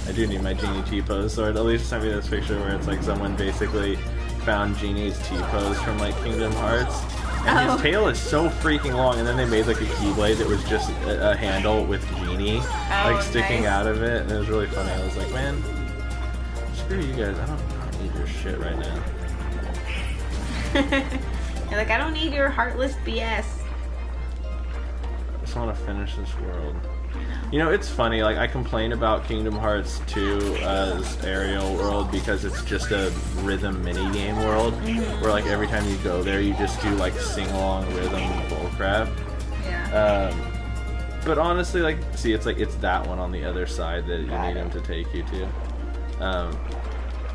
I do need my Genie T-pose, so at least sent me this picture where it's like someone basically found Genie's T-pose from like Kingdom Hearts. And his tail is so freaking long, and then they made like a Keyblade that was just a handle with Genie like sticking nice. out of it, and it was really funny. I was like, man, screw you guys, I don't need your shit right now. You're like, I don't need your heartless BS. I just want to finish this world. You know, it's funny, like, I complain about Kingdom Hearts 2 as Aerial World because it's just a rhythm minigame world, where, like, every time you go there, you just do, like, sing-along rhythm bullcrap. Yeah. But honestly, like, see, it's like, it's that one on the other side that you Got need it. him to take you to.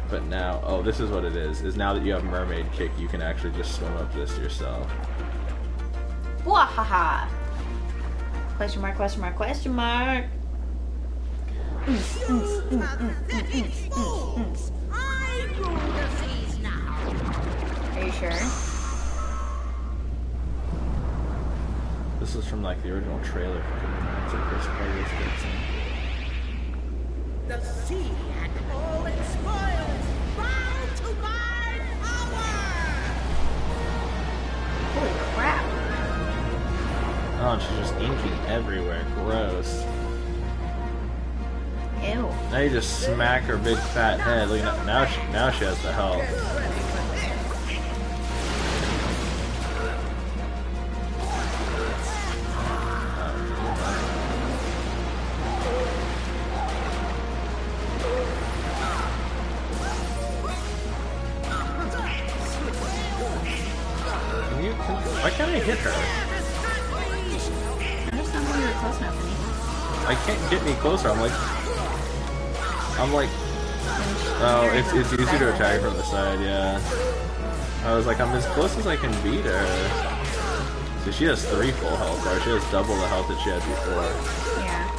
But now, oh, this is what it is now that you have Mermaid Kick, you can actually just swim up this yourself. Wahaha. Question mark, question mark, question mark. Are you sure? This is from, like, the original trailer for Kingdom Hearts, like, Chris Pratt gets in. The sea and all its spoils bow to my power! Holy crap. Oh, and she's just inking everywhere. Gross. Ew. Now you just smack her big fat head. Look at that. Now she has the health. Why can't I hit her? I just don't think you were close enough for me. I can't get any closer. I'm like, oh, it's easy to attack from the side, yeah. I was like, I'm as close as I can beat her. So she has 3 full health bars. She has double the health that she had before. Yeah.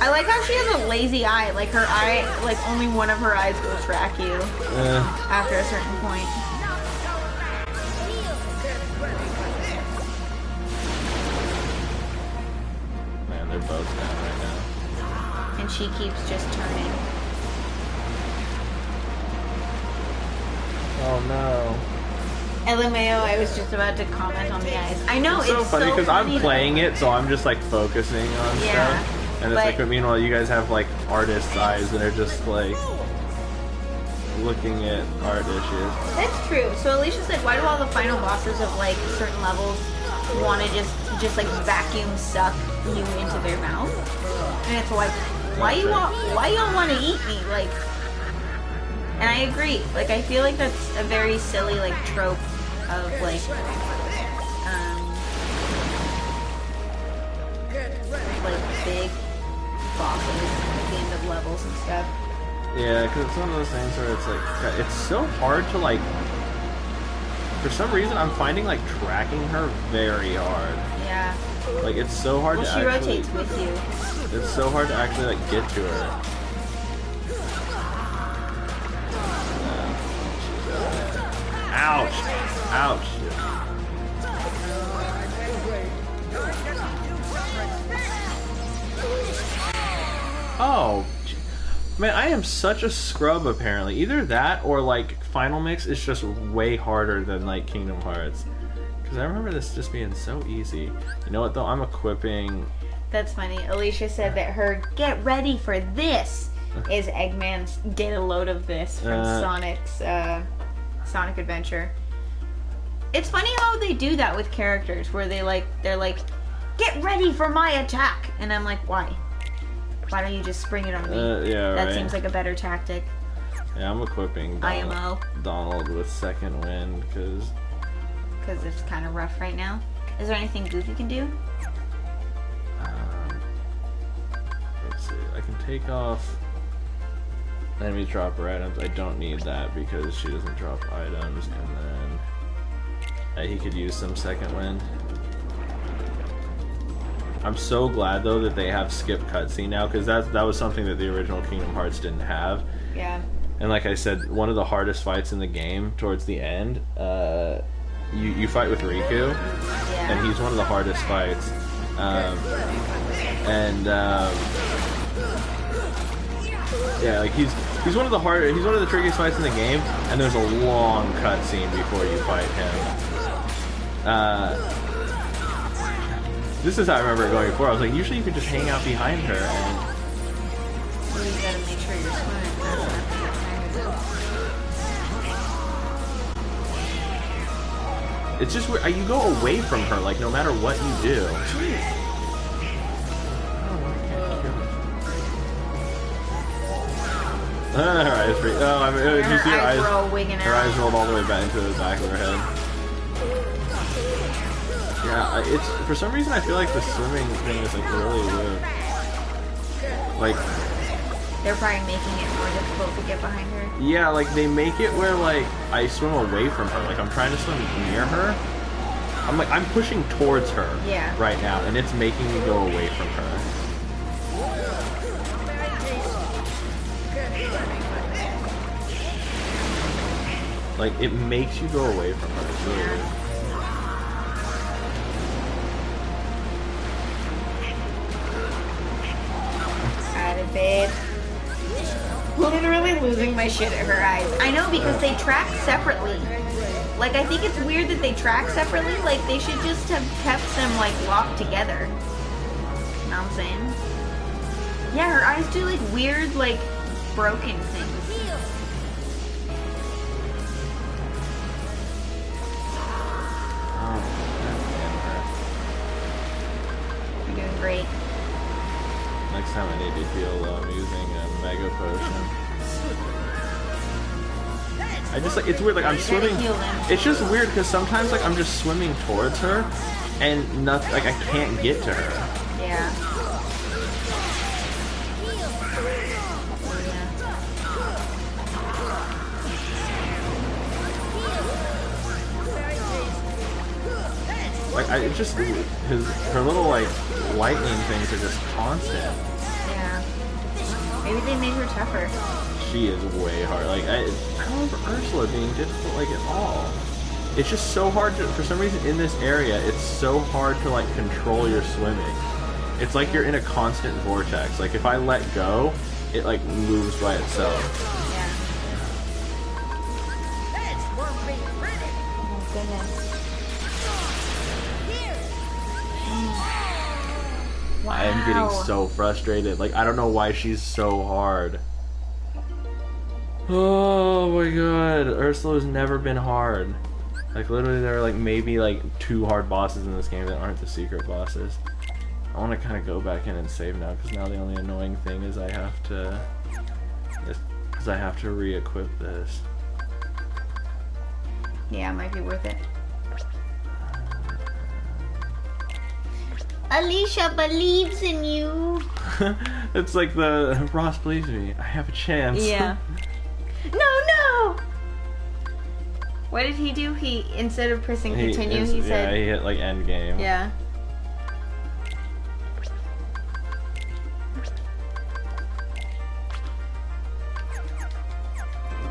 I like how she has a lazy eye. Like her eye, like only one of her eyes will track you after a certain point. Man, they're both down right now. And she keeps just turning. Oh no. LMAO, I was just about to comment on the eyes. I know, It's so funny because I'm playing it, so I'm just like focusing on Yeah, stuff. And it's but- like, but meanwhile, you guys have like artist eyes and are just like looking at art issues. That's true. So Alicia's like, why do all the final bosses of like certain levels want to just like vacuum suck you into their mouth? And it's like, why y'all want to eat me? Like, and I agree. Like, I feel like that's a very silly like trope of like big bosses at the end of levels and stuff. Yeah, because it's one of those things where it's like, it's so hard to like, for some reason I'm finding like tracking her very hard. Yeah. Like it's so hard Well, to she actually, rotates with you. it's so hard to actually like get to her. Ouch! Ouch! Man, I am such a scrub apparently. Either that or like Final Mix is just way harder than like Kingdom Hearts. Because I remember this just being so easy. You know what though? I'm equipping. That's funny. Alicia said that her "get ready for this" is Eggman's "get a load of this" from Sonic's Sonic Adventure. It's funny how they do that with characters, where they're like, "Get ready for my attack," and I'm like, why? Why don't you just spring it on me? Yeah, that right. seems like a better tactic. Yeah, I'm equipping IMO. Donald with Second Wind because it's kind of rough right now. Is there anything Goofy can do? let's see. I can take off enemy dropper items. I don't need that because she doesn't drop items, and then he could use some Second Wind. I'm so glad though that they have skip cutscene now, because that was something that the original Kingdom Hearts didn't have. Yeah. And like I said, one of the hardest fights in the game towards the end, you fight with Riku, Yeah. and he's one of the hardest fights. Yeah, like he's one of the trickiest fights in the game, and there's a long cutscene before you fight him. This is how I remember it going before. I was like, usually you could just hang out behind her and Well, you gotta make sure you're swimming. That's what I think it's just weird. You go away from her, like, no matter what you do. Her eyes freak. Oh, I mean, And did you see her eyes were all wigging her out. eyes rolled all the way back into the back of her head. Yeah, it's for some reason I feel like the swimming thing is like really weird. Like, They're probably making it more difficult to get behind her. yeah, like they make it where like I swim away from her. Like I'm trying to swim near her. I'm pushing towards her Yeah. right now, and it's making me go away from her. Like it makes you go away from her. It's really weird. Got it, babe. Literally losing my shit at her eyes. I know, because they track separately. Like, I think it's weird that they track separately. Like, they should just have kept them, like, locked together. You know what I'm saying? Yeah, her eyes do, like, weird, like, broken things. Oh, You're doing great. next time I need to heal low, I'm using a Mega Potion. I just like it's weird. Like I'm swimming. heal them. It's just weird because sometimes like I'm just swimming towards her, and nothing. Like I can't get to her. Yeah. Like it just her little like lightning things are just constant. Yeah. Maybe they made her tougher. She is way hard. Like I don't remember Ursula being difficult like at all. It's just so hard to, for some reason in this area, it's so hard to like control your swimming. It's like you're in a constant vortex. Like if I let go, it like moves by itself. Yeah. That's one big credit. Oh, goodness. Wow. I am getting so frustrated. Like I don't know why she's so hard. Oh my god, Ursula's never been hard. Like literally there are like maybe like 2 hard bosses in this game that aren't the secret bosses. I want to kind of go back in and save now, because now the only annoying thing is I have to re-equip this. Yeah, it might be worth it. Alicia believes in you. It's like the Ross believes in me. I have a chance. Yeah. No! What did he do? He, instead of pressing continue, he yeah, said... he hit like end game. Yeah.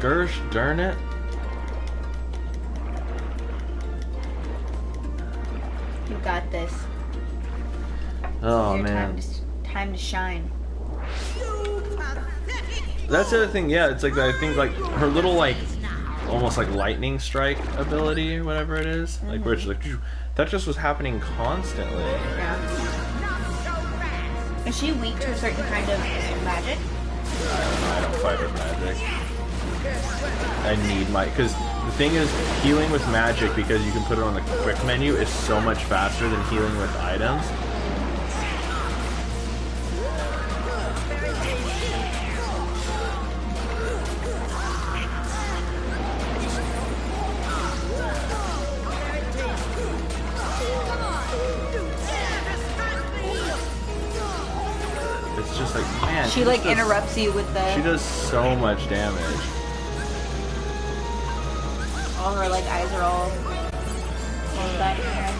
Gersh, darn it. You got this. Oh Your man. time to shine. You pathetic That's the other thing. Yeah, it's like I think like her little like almost like lightning strike ability or whatever it is, like where it's like phew, that just was happening constantly. Yeah. Is she weak to a certain kind of magic? I don't fight with magic. I need my because the thing is healing with magic because you can put it on the quick menu is so much faster than healing with items. It's just like man. She like interrupts you with the. She does so much damage. All her like eyes are all back in her head.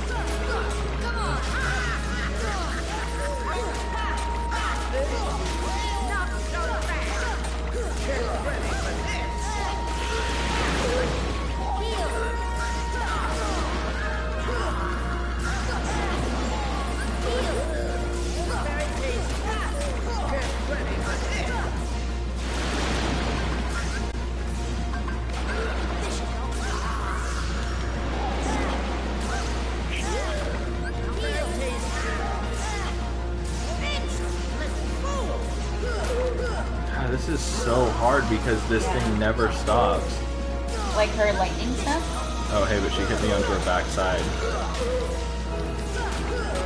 God, this is so hard because this thing never stops. Like her lightning stuff. Oh hey, but she hit me onto her backside.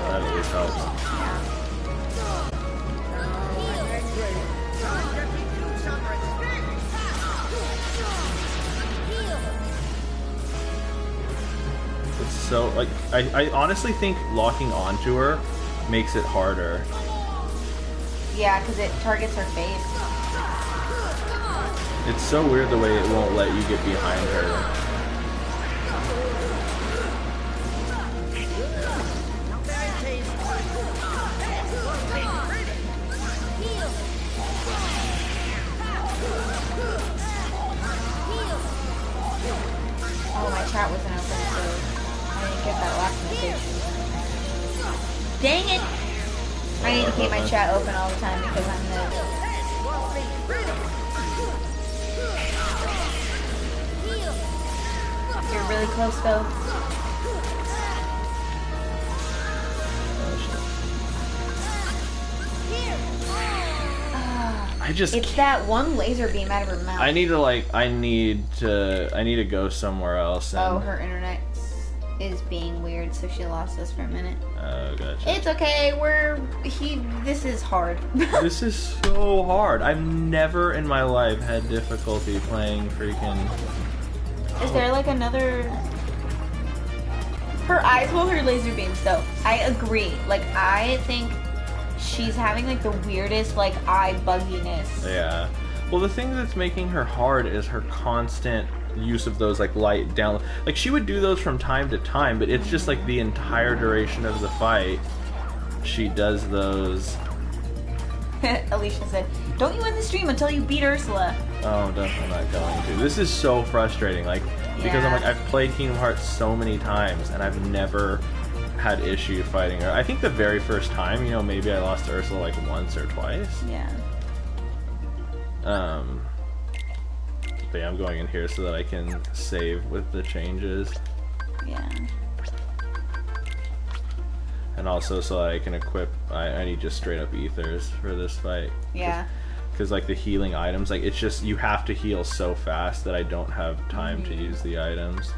That at least helps. It's so like I honestly think locking onto her makes it harder. Yeah, because it targets her face. It's so weird the way it won't let you get behind her. Oh, my chat wasn't open, so I didn't get that last message. Dang it! I need to keep my chat open all the time because I'm the. You're really close though. I just It's that one laser beam out of her mouth. I need to go somewhere else. Oh, And, her internet is being weird, so she lost us for a minute. oh, gotcha. It's okay. This is hard. This is so hard. I've never in my life had difficulty playing freaking. Is there like another? Her eyes hold her laser beams, though. I agree. Like I think she's having like the weirdest like eye bugginess. Yeah. Well, the thing that's making her hard is her constant use of those like light down. Like she would do those from time to time, but it's just like the entire duration of the fight. She does those. Alicia said, "Don't you end the stream until you beat Ursula." Oh, definitely not going to. This is so frustrating. Like because I'm Yeah. like I've played Kingdom Hearts so many times and I've never had issue fighting her. I think the very first time, maybe I lost to Ursula like once or twice. Yeah. But yeah, I'm going in here so that I can save with the changes. Yeah. And also so that I can equip, I need just straight up ethers for this fight. Yeah. Because like the healing items, like it's just, you have to heal so fast that I don't have time to use the items.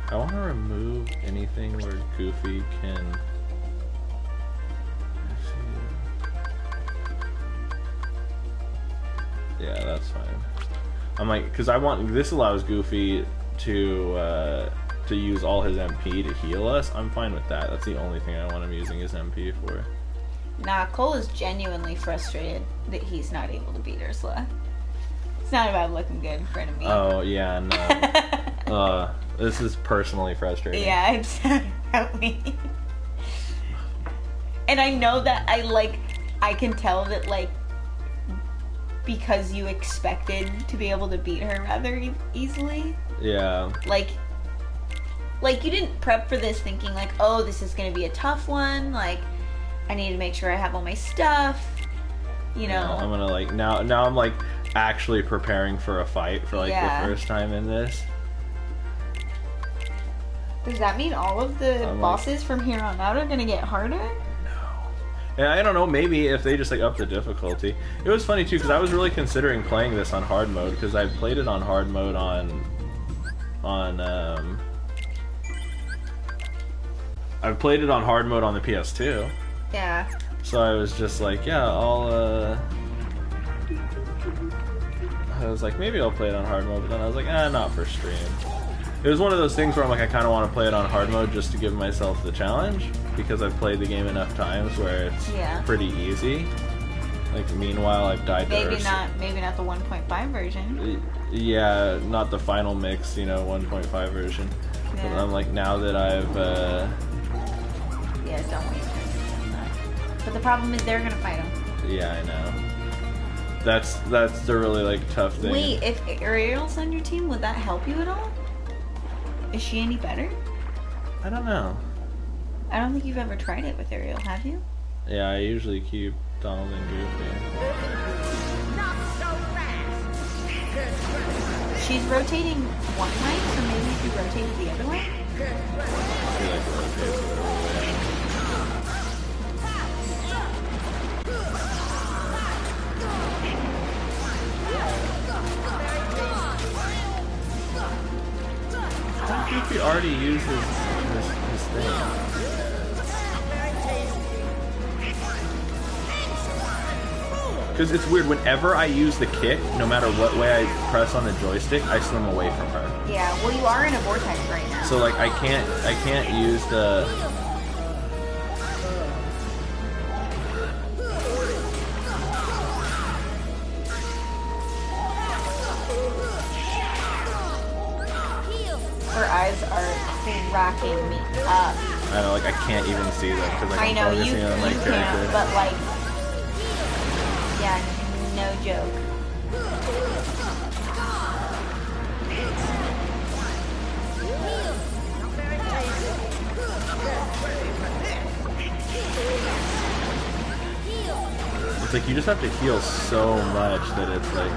I want to remove anything where Goofy can... Yeah, that's fine. I'm like, because I want, this allows Goofy to use all his MP to heal us. I'm fine with that. That's the only thing I want him using his MP for. Nah, Cole is genuinely frustrated that he's not able to beat Ursula. It's not about looking good in front of me. Oh, yeah, no. This is personally frustrating. Yeah, it's not about me. And I know that I can tell that, like, because you expected to be able to beat her rather easily. Yeah. Like Like, you didn't prep for this thinking, like, oh, this is going to be a tough one. Like, I need to make sure I have all my stuff. You know. I'm gonna, like, now I'm, like, actually preparing for a fight for, like, the first time in this. Does that mean all of the bosses from here on out are going to get harder? And I don't know, maybe if they just like up the difficulty. It was funny too, because I was really considering playing this on hard mode, because I played it on hard mode I played it on hard mode on the PS2. Yeah. So I was just like, yeah, I was like, maybe I'll play it on hard mode, but then I was like, not for stream. It was one of those things where I'm like, I kind of want to play it on hard mode just to give myself the challenge, because I've played the game enough times where it's pretty easy. Like, meanwhile, I've died to maybe not the 1.5 version. Yeah, not the final mix, 1.5 version. Yeah. But I'm like, now that I've yeah, don't wait. But the problem is they're gonna fight him. Yeah, I know. That's the really like tough thing. Wait, if Ariel's on your team, would that help you at all? Is she any better? I don't know. I don't think you've ever tried it with Ariel, have you? Yeah, I usually keep Donald and Goofy. Not so fast. She's rotating one way, so maybe if you rotated the other way? She like rotates it all the way. I think Goofy already used his thing. Because it's weird, whenever I use the kick, no matter what way I press on the joystick, I swim away from her. Yeah, well you are in a vortex right now. So like I can't use the... Her eyes are cracking me up. I know, like I can't even see them because like, I'm focusing on my character. Can't, but like, yeah, no joke. It's like you just have to heal so much that it's like...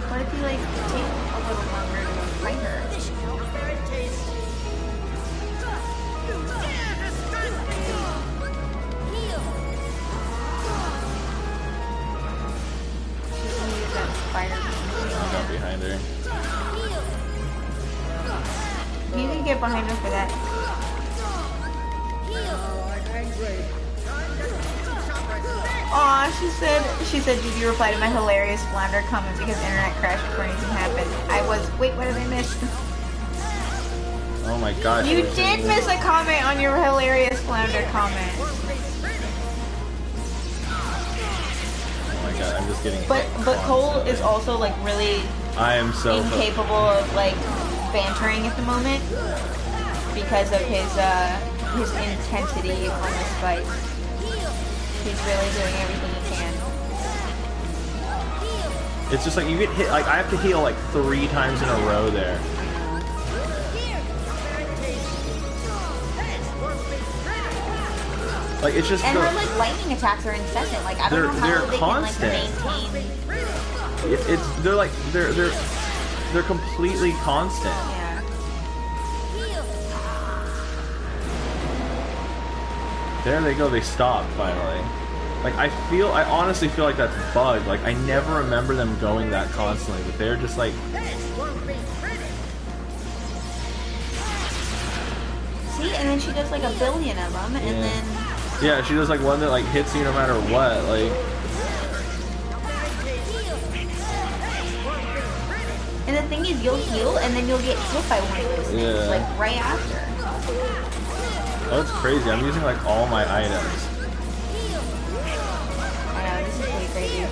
What if you like take a little longer to fight her? She's gonna use that spider. I'm not behind her. You can get behind her for that. Aw, she said, did you reply to my hilarious Flounder comment because internet crashed before anything happened? Wait, what did I miss? Oh my gosh. You did miss a comment on your hilarious Flounder comment. Oh my god, I'm just getting... But Cole is also like really I am so incapable of like bantering at the moment because of his intensity on this fight. He's really doing everything he can. It's just like you get hit, like I have to heal like 3 times in a row there. Like it's just... And her like lightning attacks are incessant. Like I don't know how they constant. can like maintain. They're completely constant. Yeah. There they go, they stopped finally. Like I honestly feel like that's bugged. Like I never remember them going that constantly, but they're just like... See, and then she does like a billion of them, and then... Yeah, she does like one that like hits you no matter what, like... And the thing is, you'll heal, and then you'll get hit by one of those things, like right after. Oh, it's crazy. I'm using like all my items. I know, this is pretty crazy.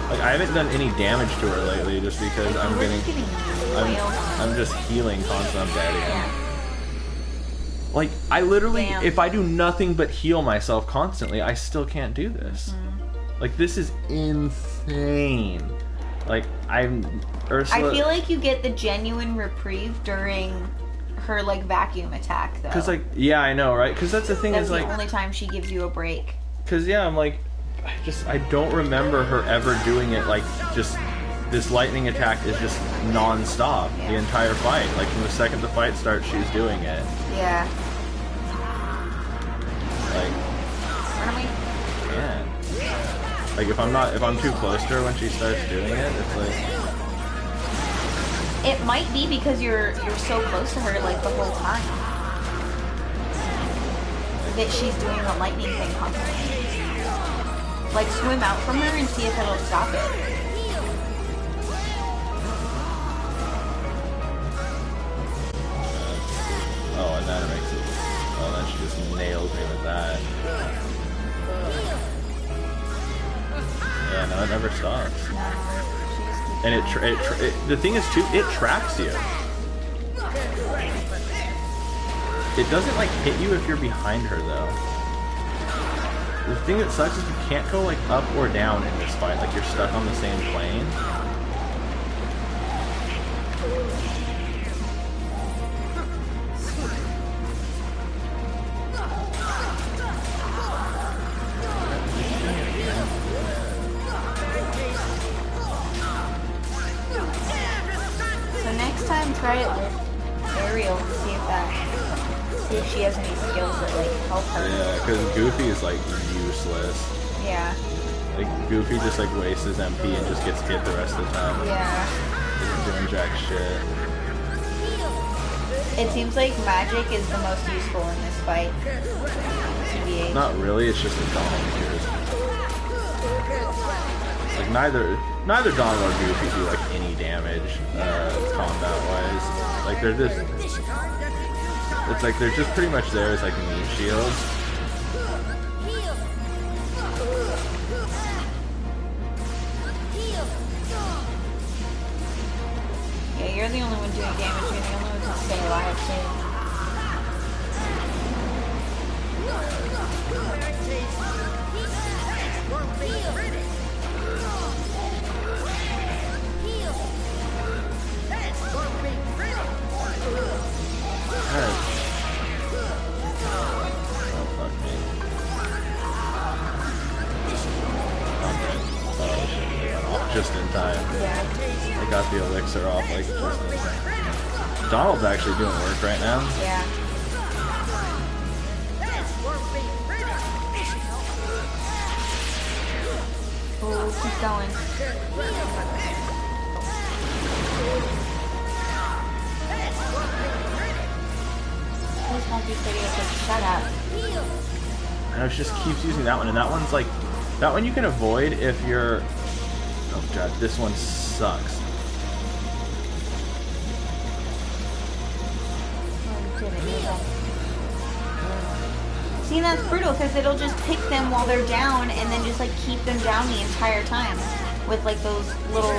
Like I haven't done any damage to her lately, just because I'm just healing constantly. I'm dead again. Like, I literally, Damn. if I do nothing but heal myself constantly, I still can't do this. Like, this is insane. Like, Ursula... I feel like you get the genuine reprieve during her, like, vacuum attack, though. Because, like, yeah, I know, right? Because that's the thing That's is, the like... only time she gives you a break. Because, yeah, I'm like... I don't remember her ever doing it, like, just... This lightning attack is just non-stop the entire fight. Like, from the second the fight starts, she's doing it. Yeah. Like... Run away. Man. Like, if I'm too close to her when she starts doing it, it's like... It might be because you're so close to her, like, the whole time. That she's doing the lightning thing constantly. Like, swim out from her and see if it'll stop it. Oh, and that makes it... Oh, then she just nails me with that. Yeah, no, it never stops. And the thing is, too, it tracks you. It doesn't, like, hit you if you're behind her, though. The thing that sucks is you can't go, like, up or down in this fight. Like, you're stuck on the same plane. So next time, try it with Ariel to see if she has any skills that, like, help her. Yeah, because Goofy is, like, useless. Yeah. Like, Goofy just, like, wastes his MP and just gets hit the rest of the time. Yeah. Isn't doing jack shit. It seems like magic is the most useful in this fight. TBH. Not really, it's just a Donald here. Like, neither Donald or Goofy do, like, any damage, combat-wise. Like, they're just... It's like, they're just pretty much there as, like, meat shields. Yeah, you're the only one doing damage. You're the only one to stay alive, too. God. Oh, fuck me. I'm dead. Oh, shit. Off just in time. Yeah. I got the elixir off, like, just in time. Donald's actually doing work right now. Yeah. Oh, keep going. Please won't be pretty. Like, shut up. I know, she just keeps using that one, and that one's like... That one you can avoid if you're... Oh, God, this one sucks. See, that's brutal because it'll just pick them while they're down and then just like keep them down the entire time with like those little.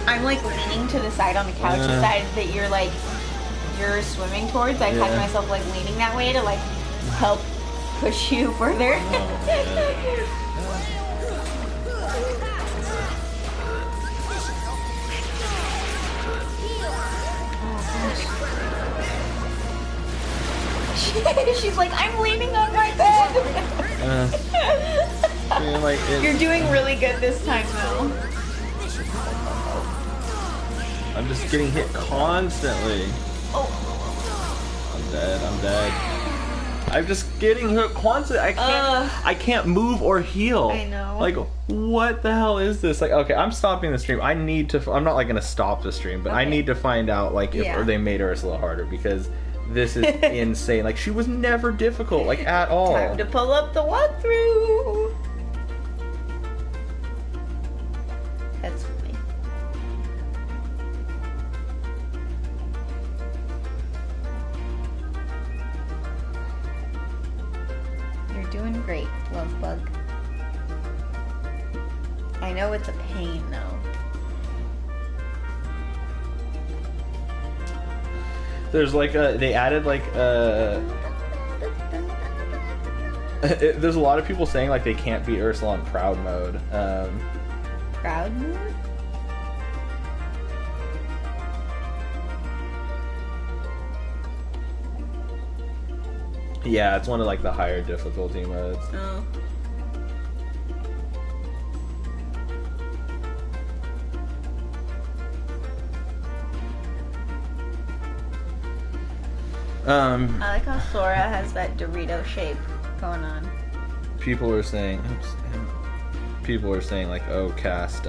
I'm like leaning to the side on the couch, the side that you're swimming towards. I've had myself like leaning that way to like help push you further. She's like, I'm leaning on my bed. Like You're doing really good this time, though. I'm just getting hit constantly. Oh. I'm dead. I'm just getting hit constantly. I can't move or heal. I know. Like, what the hell is this? Like, okay, I'm stopping the stream. I'm not like gonna stop the stream, but I need to find out like if they made Ursula harder because this is insane. Like, she was never difficult, like, at all. Time to pull up the walkthrough. That's funny. You're doing great, love bug. I know it's a pain though. There's like they added like there's a lot of people saying like they can't beat Ursula on proud mode. Proud mode? Yeah, it's one of like the higher difficulty modes. Oh. I like how Sora has that Dorito shape going on. People are saying, like, oh, cast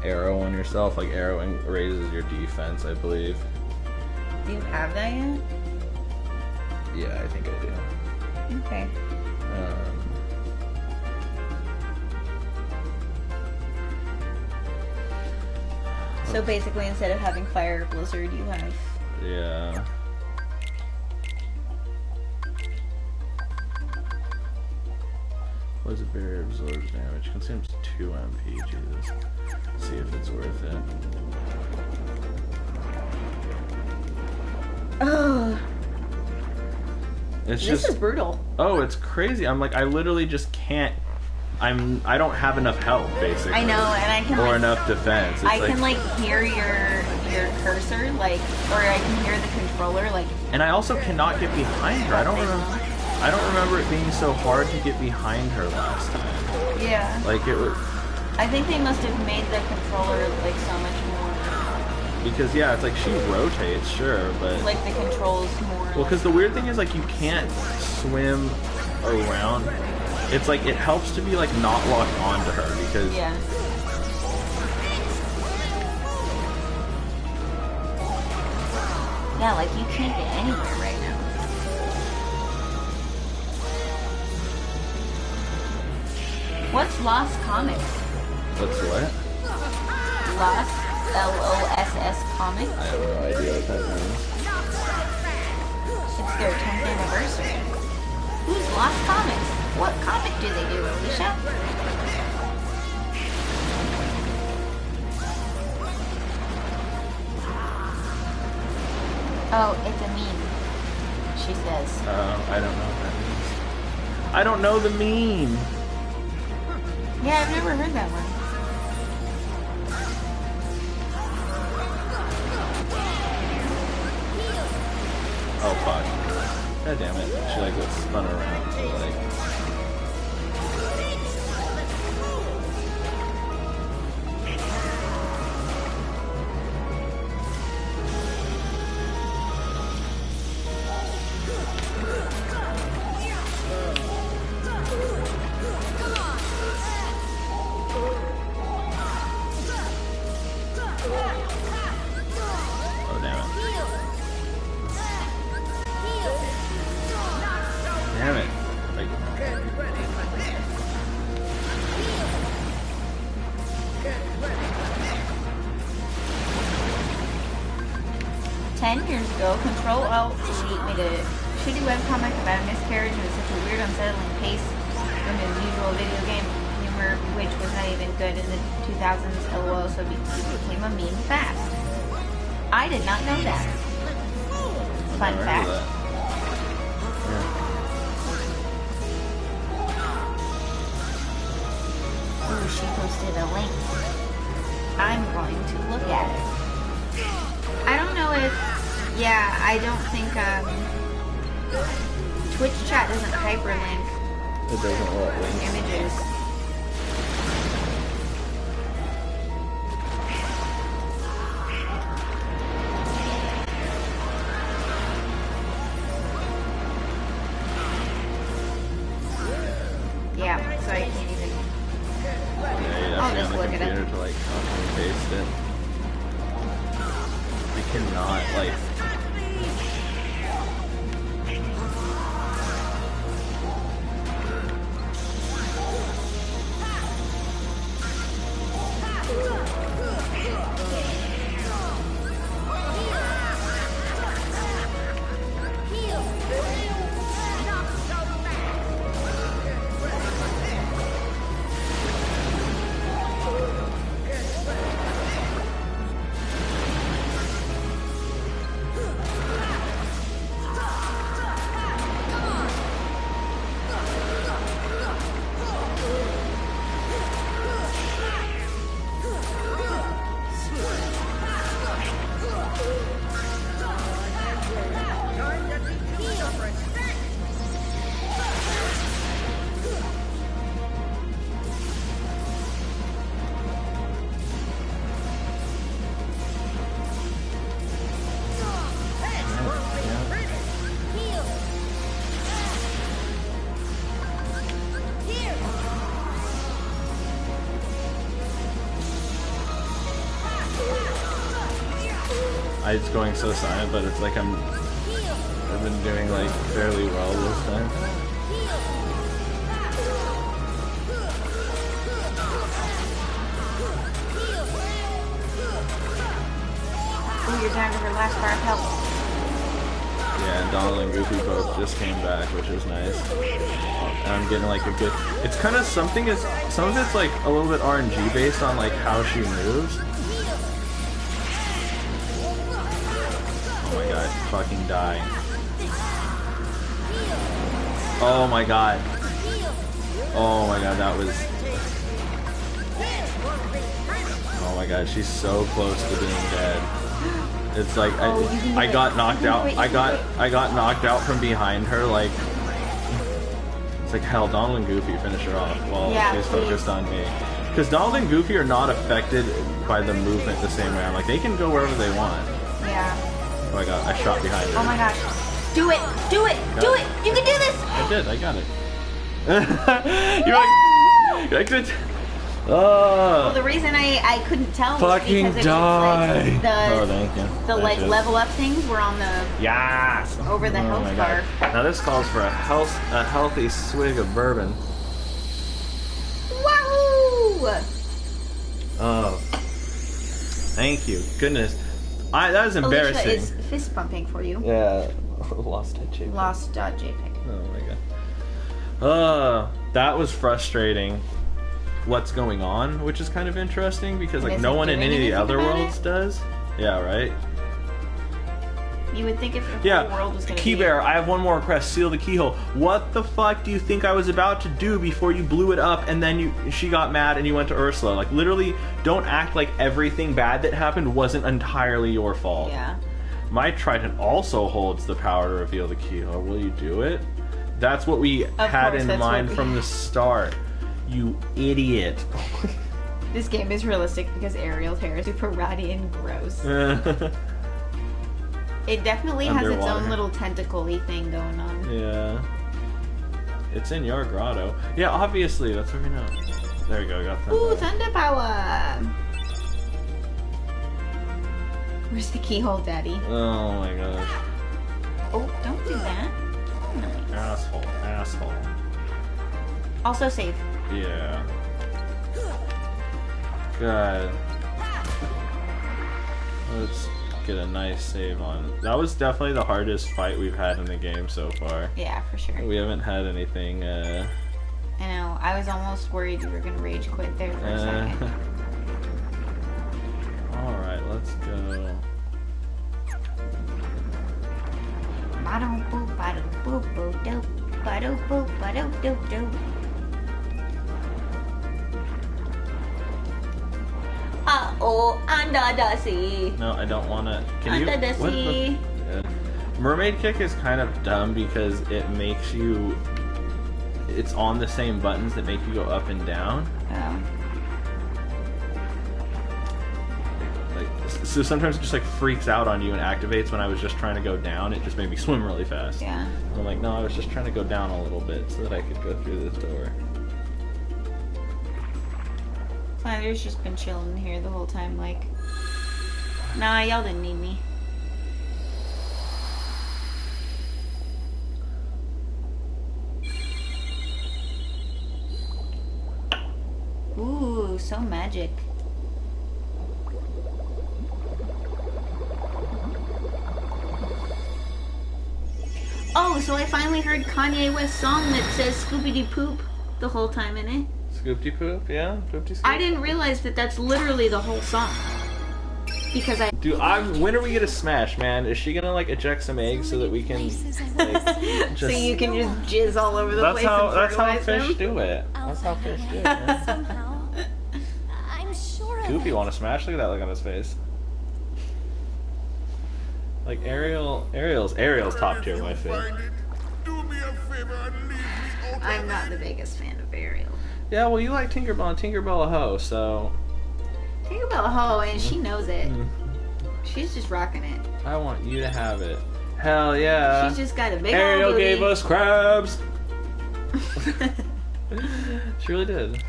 arrow on yourself. Like arrowing raises your defense, I believe. Do you have that yet? Yeah, I think I do. Okay. So basically, instead of having Fire or Blizzard, you have... Yeah. What is a barrier absorbs damage? Consumes 2 MP. Jesus. Let's see if it's worth it. Oh, It's this is brutal. Oh, it's crazy. I'm like, I literally just can't. I don't have enough health, basically. I know, and I can or like, enough defense. It's I can like hear your cursor, like, or I can hear the controller, like. And I also cannot get behind her. I don't remember it being so hard to get behind her last time. Yeah. Like it was. I think they must have made the controller like so much more. Because yeah, it's like she rotates, sure, but Like the controls more. well, because the weird thing is like you can't swim around. It's like it helps to be like not locked onto her because Yeah. Yeah, like you can't get anywhere right now. What's Lost Comics? What's what? Lost, L-O-S-S Comics? I have no idea what that means. It's their 10th anniversary. Who's Lost Comics? What comic do they do, Alicia? Oh, it's a meme, she says. I don't know what that means. I don't know the meme. Yeah, I've never heard that one. Oh fuck. God damn it. She like gets spun around so like oh damn it. Damn it. Like, 10 years ago, Control Alt Delete made a shitty webcomic about a miscarriage with such a weird, unsettling pace from his usual video game humor, which was not even good in the 2000s, LOL, so he became a meme fast. I did not know that. Fun never heard fact. of that. Ooh, she posted a link. I'm going to look at it. I don't know if... Yeah, I don't think, Twitch chat doesn't hyperlink It doesn't let links. images. Yeah, so I can't even... Yeah, you'd I'll have to just be on look the it up. computer to like copy and paste it. You cannot like It's going so silent, but it's like I've been doing like fairly well this time. Oh, you're down to her last bar of health. Yeah, and Donald and Goofy both just came back, which is nice. And I'm getting like a good. It's kind of something is some of it's like a little bit RNG based on like how she moves. Oh my god, fucking die. Oh my god. Oh my god, that was. Oh my god, she's so close to being dead. It's like I got knocked out. I got knocked out from behind her. Like it's like hell. Donald and Goofy finish her off while she's focused on me. Because Donald and Goofy are not affected by the movement the same way. I'm like they can go wherever they want. Yeah. Oh my god! I shot behind her. Oh my gosh! Do it! Do it! Do it! You can do this! I did. I got it. You're like good. Well, the reason I couldn't tell was fucking because it die. was like Oh, thank you. the like level up things were on the yes over the health my bar. God. Now this calls for a healthy swig of bourbon. Wahoo! Oh, thank you. Goodness, that was embarrassing. Alicia is fist bumping for you. Yeah, lost.jpg. Lost.jpg. Oh my god. That was frustrating. What's going on, which is kind of interesting because like no one in any of the other worlds does. Yeah, right. You would think if the whole world was going to Key Bear, I have one more request. Seal the keyhole. What the fuck do you think I was about to do before you blew it up and then she got mad and you went to Ursula? Like literally, don't act like everything bad that happened wasn't entirely your fault. Yeah. My trident also holds the power to reveal the keyhole. Will you do it? That's what we had in mind from the start. You idiot. This game is realistic because Ariel's hair is super ratty and gross. It definitely has its own little tentacle-y thing going on. Yeah. It's in your grotto. Yeah, obviously, that's what we know. There you go, got that. Ooh, thunder power! Where's the keyhole, Daddy? Oh my gosh. Oh, don't do that. Nice. Asshole. Also save. Yeah. Good. Let's get a nice save on. That was definitely the hardest fight we've had in the game so far. Yeah, for sure. We haven't had anything, I know. I was almost worried you were gonna rage quit there for a second. Alright, let's go. Uh-oh, under the sea. No, I don't want to. Under the sea. Mermaid kick is kind of dumb because it makes you. It's on the same buttons that make you go up and down. Oh. So sometimes it just like freaks out on you and activates when I was just trying to go down. It just made me swim really fast. Yeah. And I'm like, no, I was just trying to go down a little bit so that I could go through this door. Flanders just been chilling here the whole time, like, nah, y'all didn't need me. Ooh, so magic. Oh, so I finally heard Kanye West's song that says Scoopity Poop the whole time in it. Scoopty poop, yeah? Poopty scoop? I didn't realize that that's literally the whole song. Because I... Dude, when are we gonna smash, man? Is she gonna, like, eject some eggs so that we can, like, so you can just jizz all over the place and that's how fertilize fish them? do it. That's how fish do it, man. Somehow. I'm sure of Goofy it. wanna smash? Look at that look on his face. Like, Ariel's top tier, my favorite. Do me a favor and leave me out. I'm not the biggest fan of Ariel. Yeah, well, you like Tinkerbell and Tinkerbell a hoe, so... Tinkerbell a hoe, and she knows it. She's just rocking it. I want you to have it. Hell yeah. She's just got a big Ariel old booty. gave us crabs! She really did.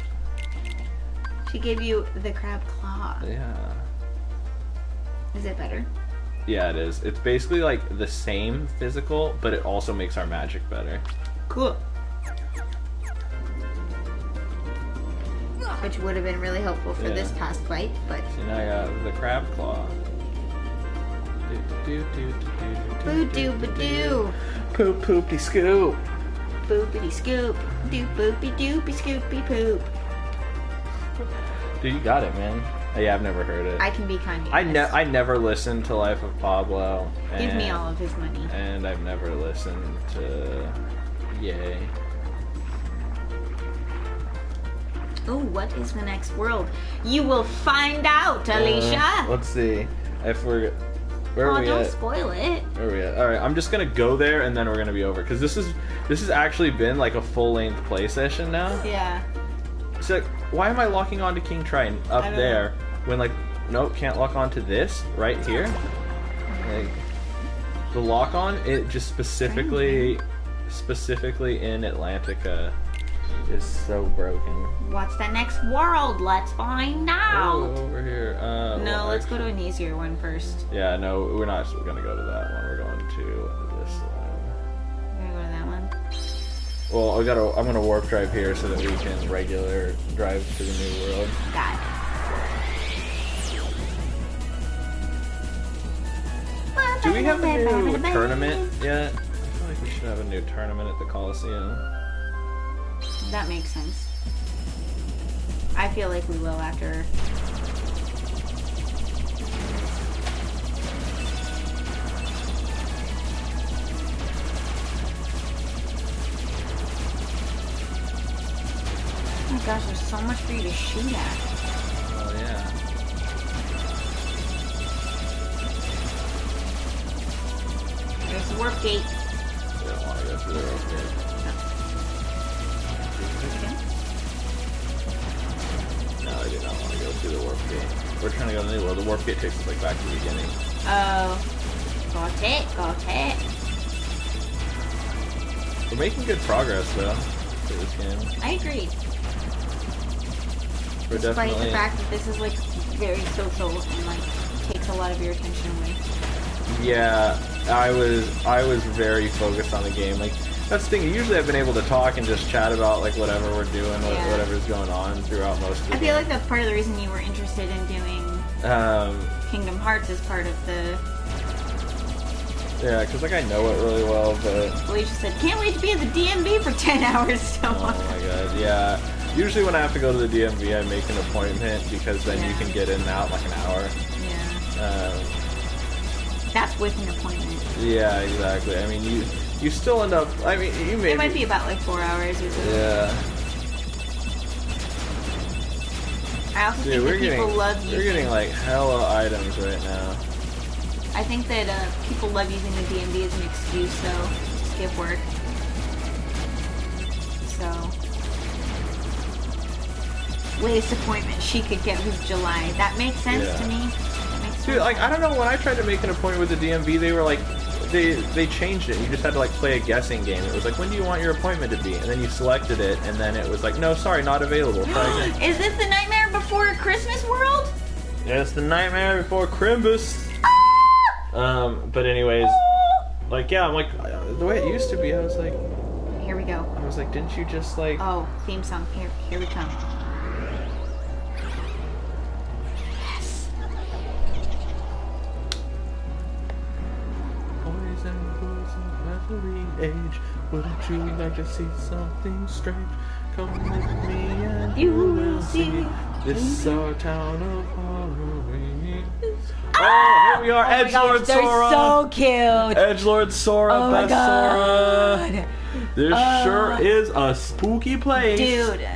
She gave you the crab claw. Yeah. Is it better? Yeah, it is. It's basically like the same physical, but it also makes our magic better. Cool. Which would have been really helpful for Yeah. this past fight, but So now I got the crab claw. boo doo ba doo. Poop poopy scoop. Boopity scoop. Doo boopy doopy scoopy poop. Dude, you got it, man. Yeah, I've never heard it. I can be kind of I never listened to Life of Pablo. Give me all of his money. And I've never listened to Yay. Oh, what is the next world? You will find out, Alicia. Let's see. If we're where are Oh, we don't at? spoil it. Where are we at? All right, I'm just gonna go there and then we're gonna be over because this has actually been like a full length play session now. Yeah. It's like, why am I locking onto King Triton up I don't there when like nope, can't lock onto this right here? Like the lock on it just specifically in Atlantica is so broken. What's the next world? Let's find Oh, out. over here. No, well, let's go to an easier one first. Yeah, no, we're not gonna go to that one. We're going to this one. We're gonna go to that one. Well, I'm gonna warp drive here so that we can regular drive to the new world. Got it. Do we have a new tournament yet? I feel like we should have a new tournament at the Coliseum. That makes sense. I feel like we will after. Oh my gosh, there's so much for you to shoot at. Oh yeah. There's the warp gate. I don't want to go through there. Okay. No, I do not want to go through the warp gate. We're trying to go to the new world. The warp gate takes us like back to the beginning. Oh. Got it. We're making good progress though for this game. I agree. We're Despite definitely the fact that this is like very social and like takes a lot of your attention away. Yeah, I was very focused on the game. Like that's the thing. Usually I've been able to talk and just chat about like whatever we're doing, Yeah. whatever's going on throughout most of the I feel game. like that's part of the reason you were interested in doing Kingdom Hearts as part of the. Yeah, because like I know it really well, but Alicia said, "Can't wait to be at the DMV for 10 hours." So oh my god, yeah. Usually when I have to go to the DMV, I make an appointment because then you Yeah. can get in and out in like an hour. yeah, that's with an appointment. Yeah, exactly. I mean, you still end up. I mean, you may. It might be about like 4 hours or something. Yeah. I also Dude, think we're that people getting love using. we're getting like hella items right now. I think that people love using the DMV as an excuse, though, to skip work. So, latest appointment she could get was July. That makes sense Yeah. to me. That makes Dude, total like I don't know when I tried to make an appointment with the DMV, they were like, they changed it. You just had to like play a guessing game. It was like, when do you want your appointment to be? And then you selected it, and then it was like, no, sorry, not available. Try again. Is this the Nightmare Before Christmas world? Yeah, it's the Nightmare Before Crimbus. But anyways, like yeah, I'm like the way it used to be. I was like, didn't you just like? Oh, theme song. Here we come. Yes. Boys and girls of every age, wouldn't you like to see something strange? Come with me and you will see. This is our town of Halloween. Oh, here we are, Edgelord They're Sora. so cute. Edgelord Sora, Oh my best Sora. god. This sure is a spooky place. Dude.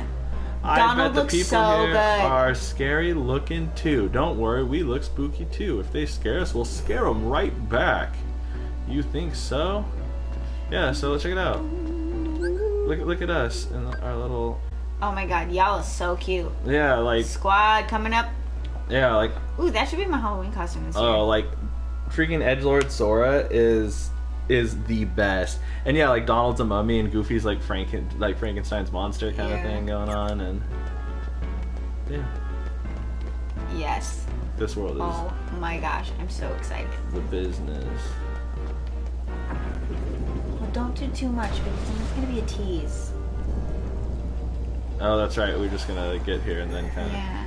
I Donald bet the looks people so here good. are scary looking too. Don't worry, we look spooky too. If they scare us, we'll scare them right back. You think so? Yeah, so let's check it out. Look at us and our little... Oh my god, y'all is so cute. Yeah, like... Squad coming up. Yeah, like... Ooh, that should be my Halloween costume this year. Oh, like... Freaking Edgelord Sora is the best. And yeah, like Donald's a mummy and Goofy's like Frankenstein's monster kind of Yeah. thing going on, and... Yeah. Yes. This world is Oh my gosh, I'm so excited. the business. Well, don't do too much because then it's gonna be a tease. Oh, that's right. We're just gonna get here and then kind of. Yeah.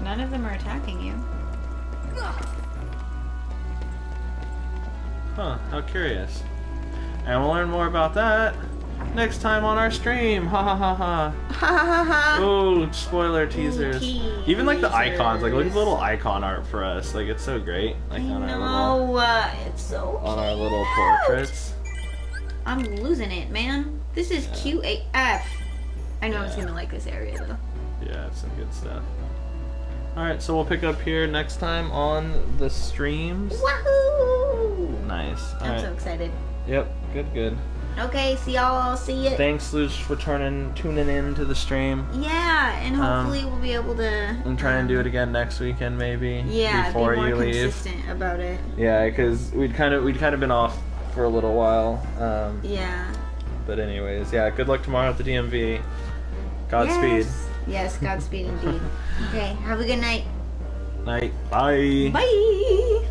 None of them are attacking you. Huh, how curious. And we'll learn more about that next time on our stream. Ha ha ha ha. Ha ha ha ha. Oh, spoiler teasers. Even like the icons, like look at the teasers. little icon art for us. Like it's so great. Like on our little No, it's so on our little cute. portraits. I'm losing it, man. This is cute AF. I know I was Yeah. gonna like this area though. Yeah, it's some good stuff. Alright, so we'll pick up here next time on the streams. Wahoo! Nice. I'm Alright. so excited. Yep, good. Okay, see y'all. See ya. Thanks, Luge, for tuning in to the stream. Yeah, and hopefully we'll be able to. And try and do it again next weekend, maybe. Yeah, before be more you leave. consistent about it. Yeah, because we'd kind of been off for a little while. Yeah. But anyways, yeah. Good luck tomorrow at the DMV. Godspeed. Yes, Godspeed indeed. Okay, have a good night. Night. Bye. Bye.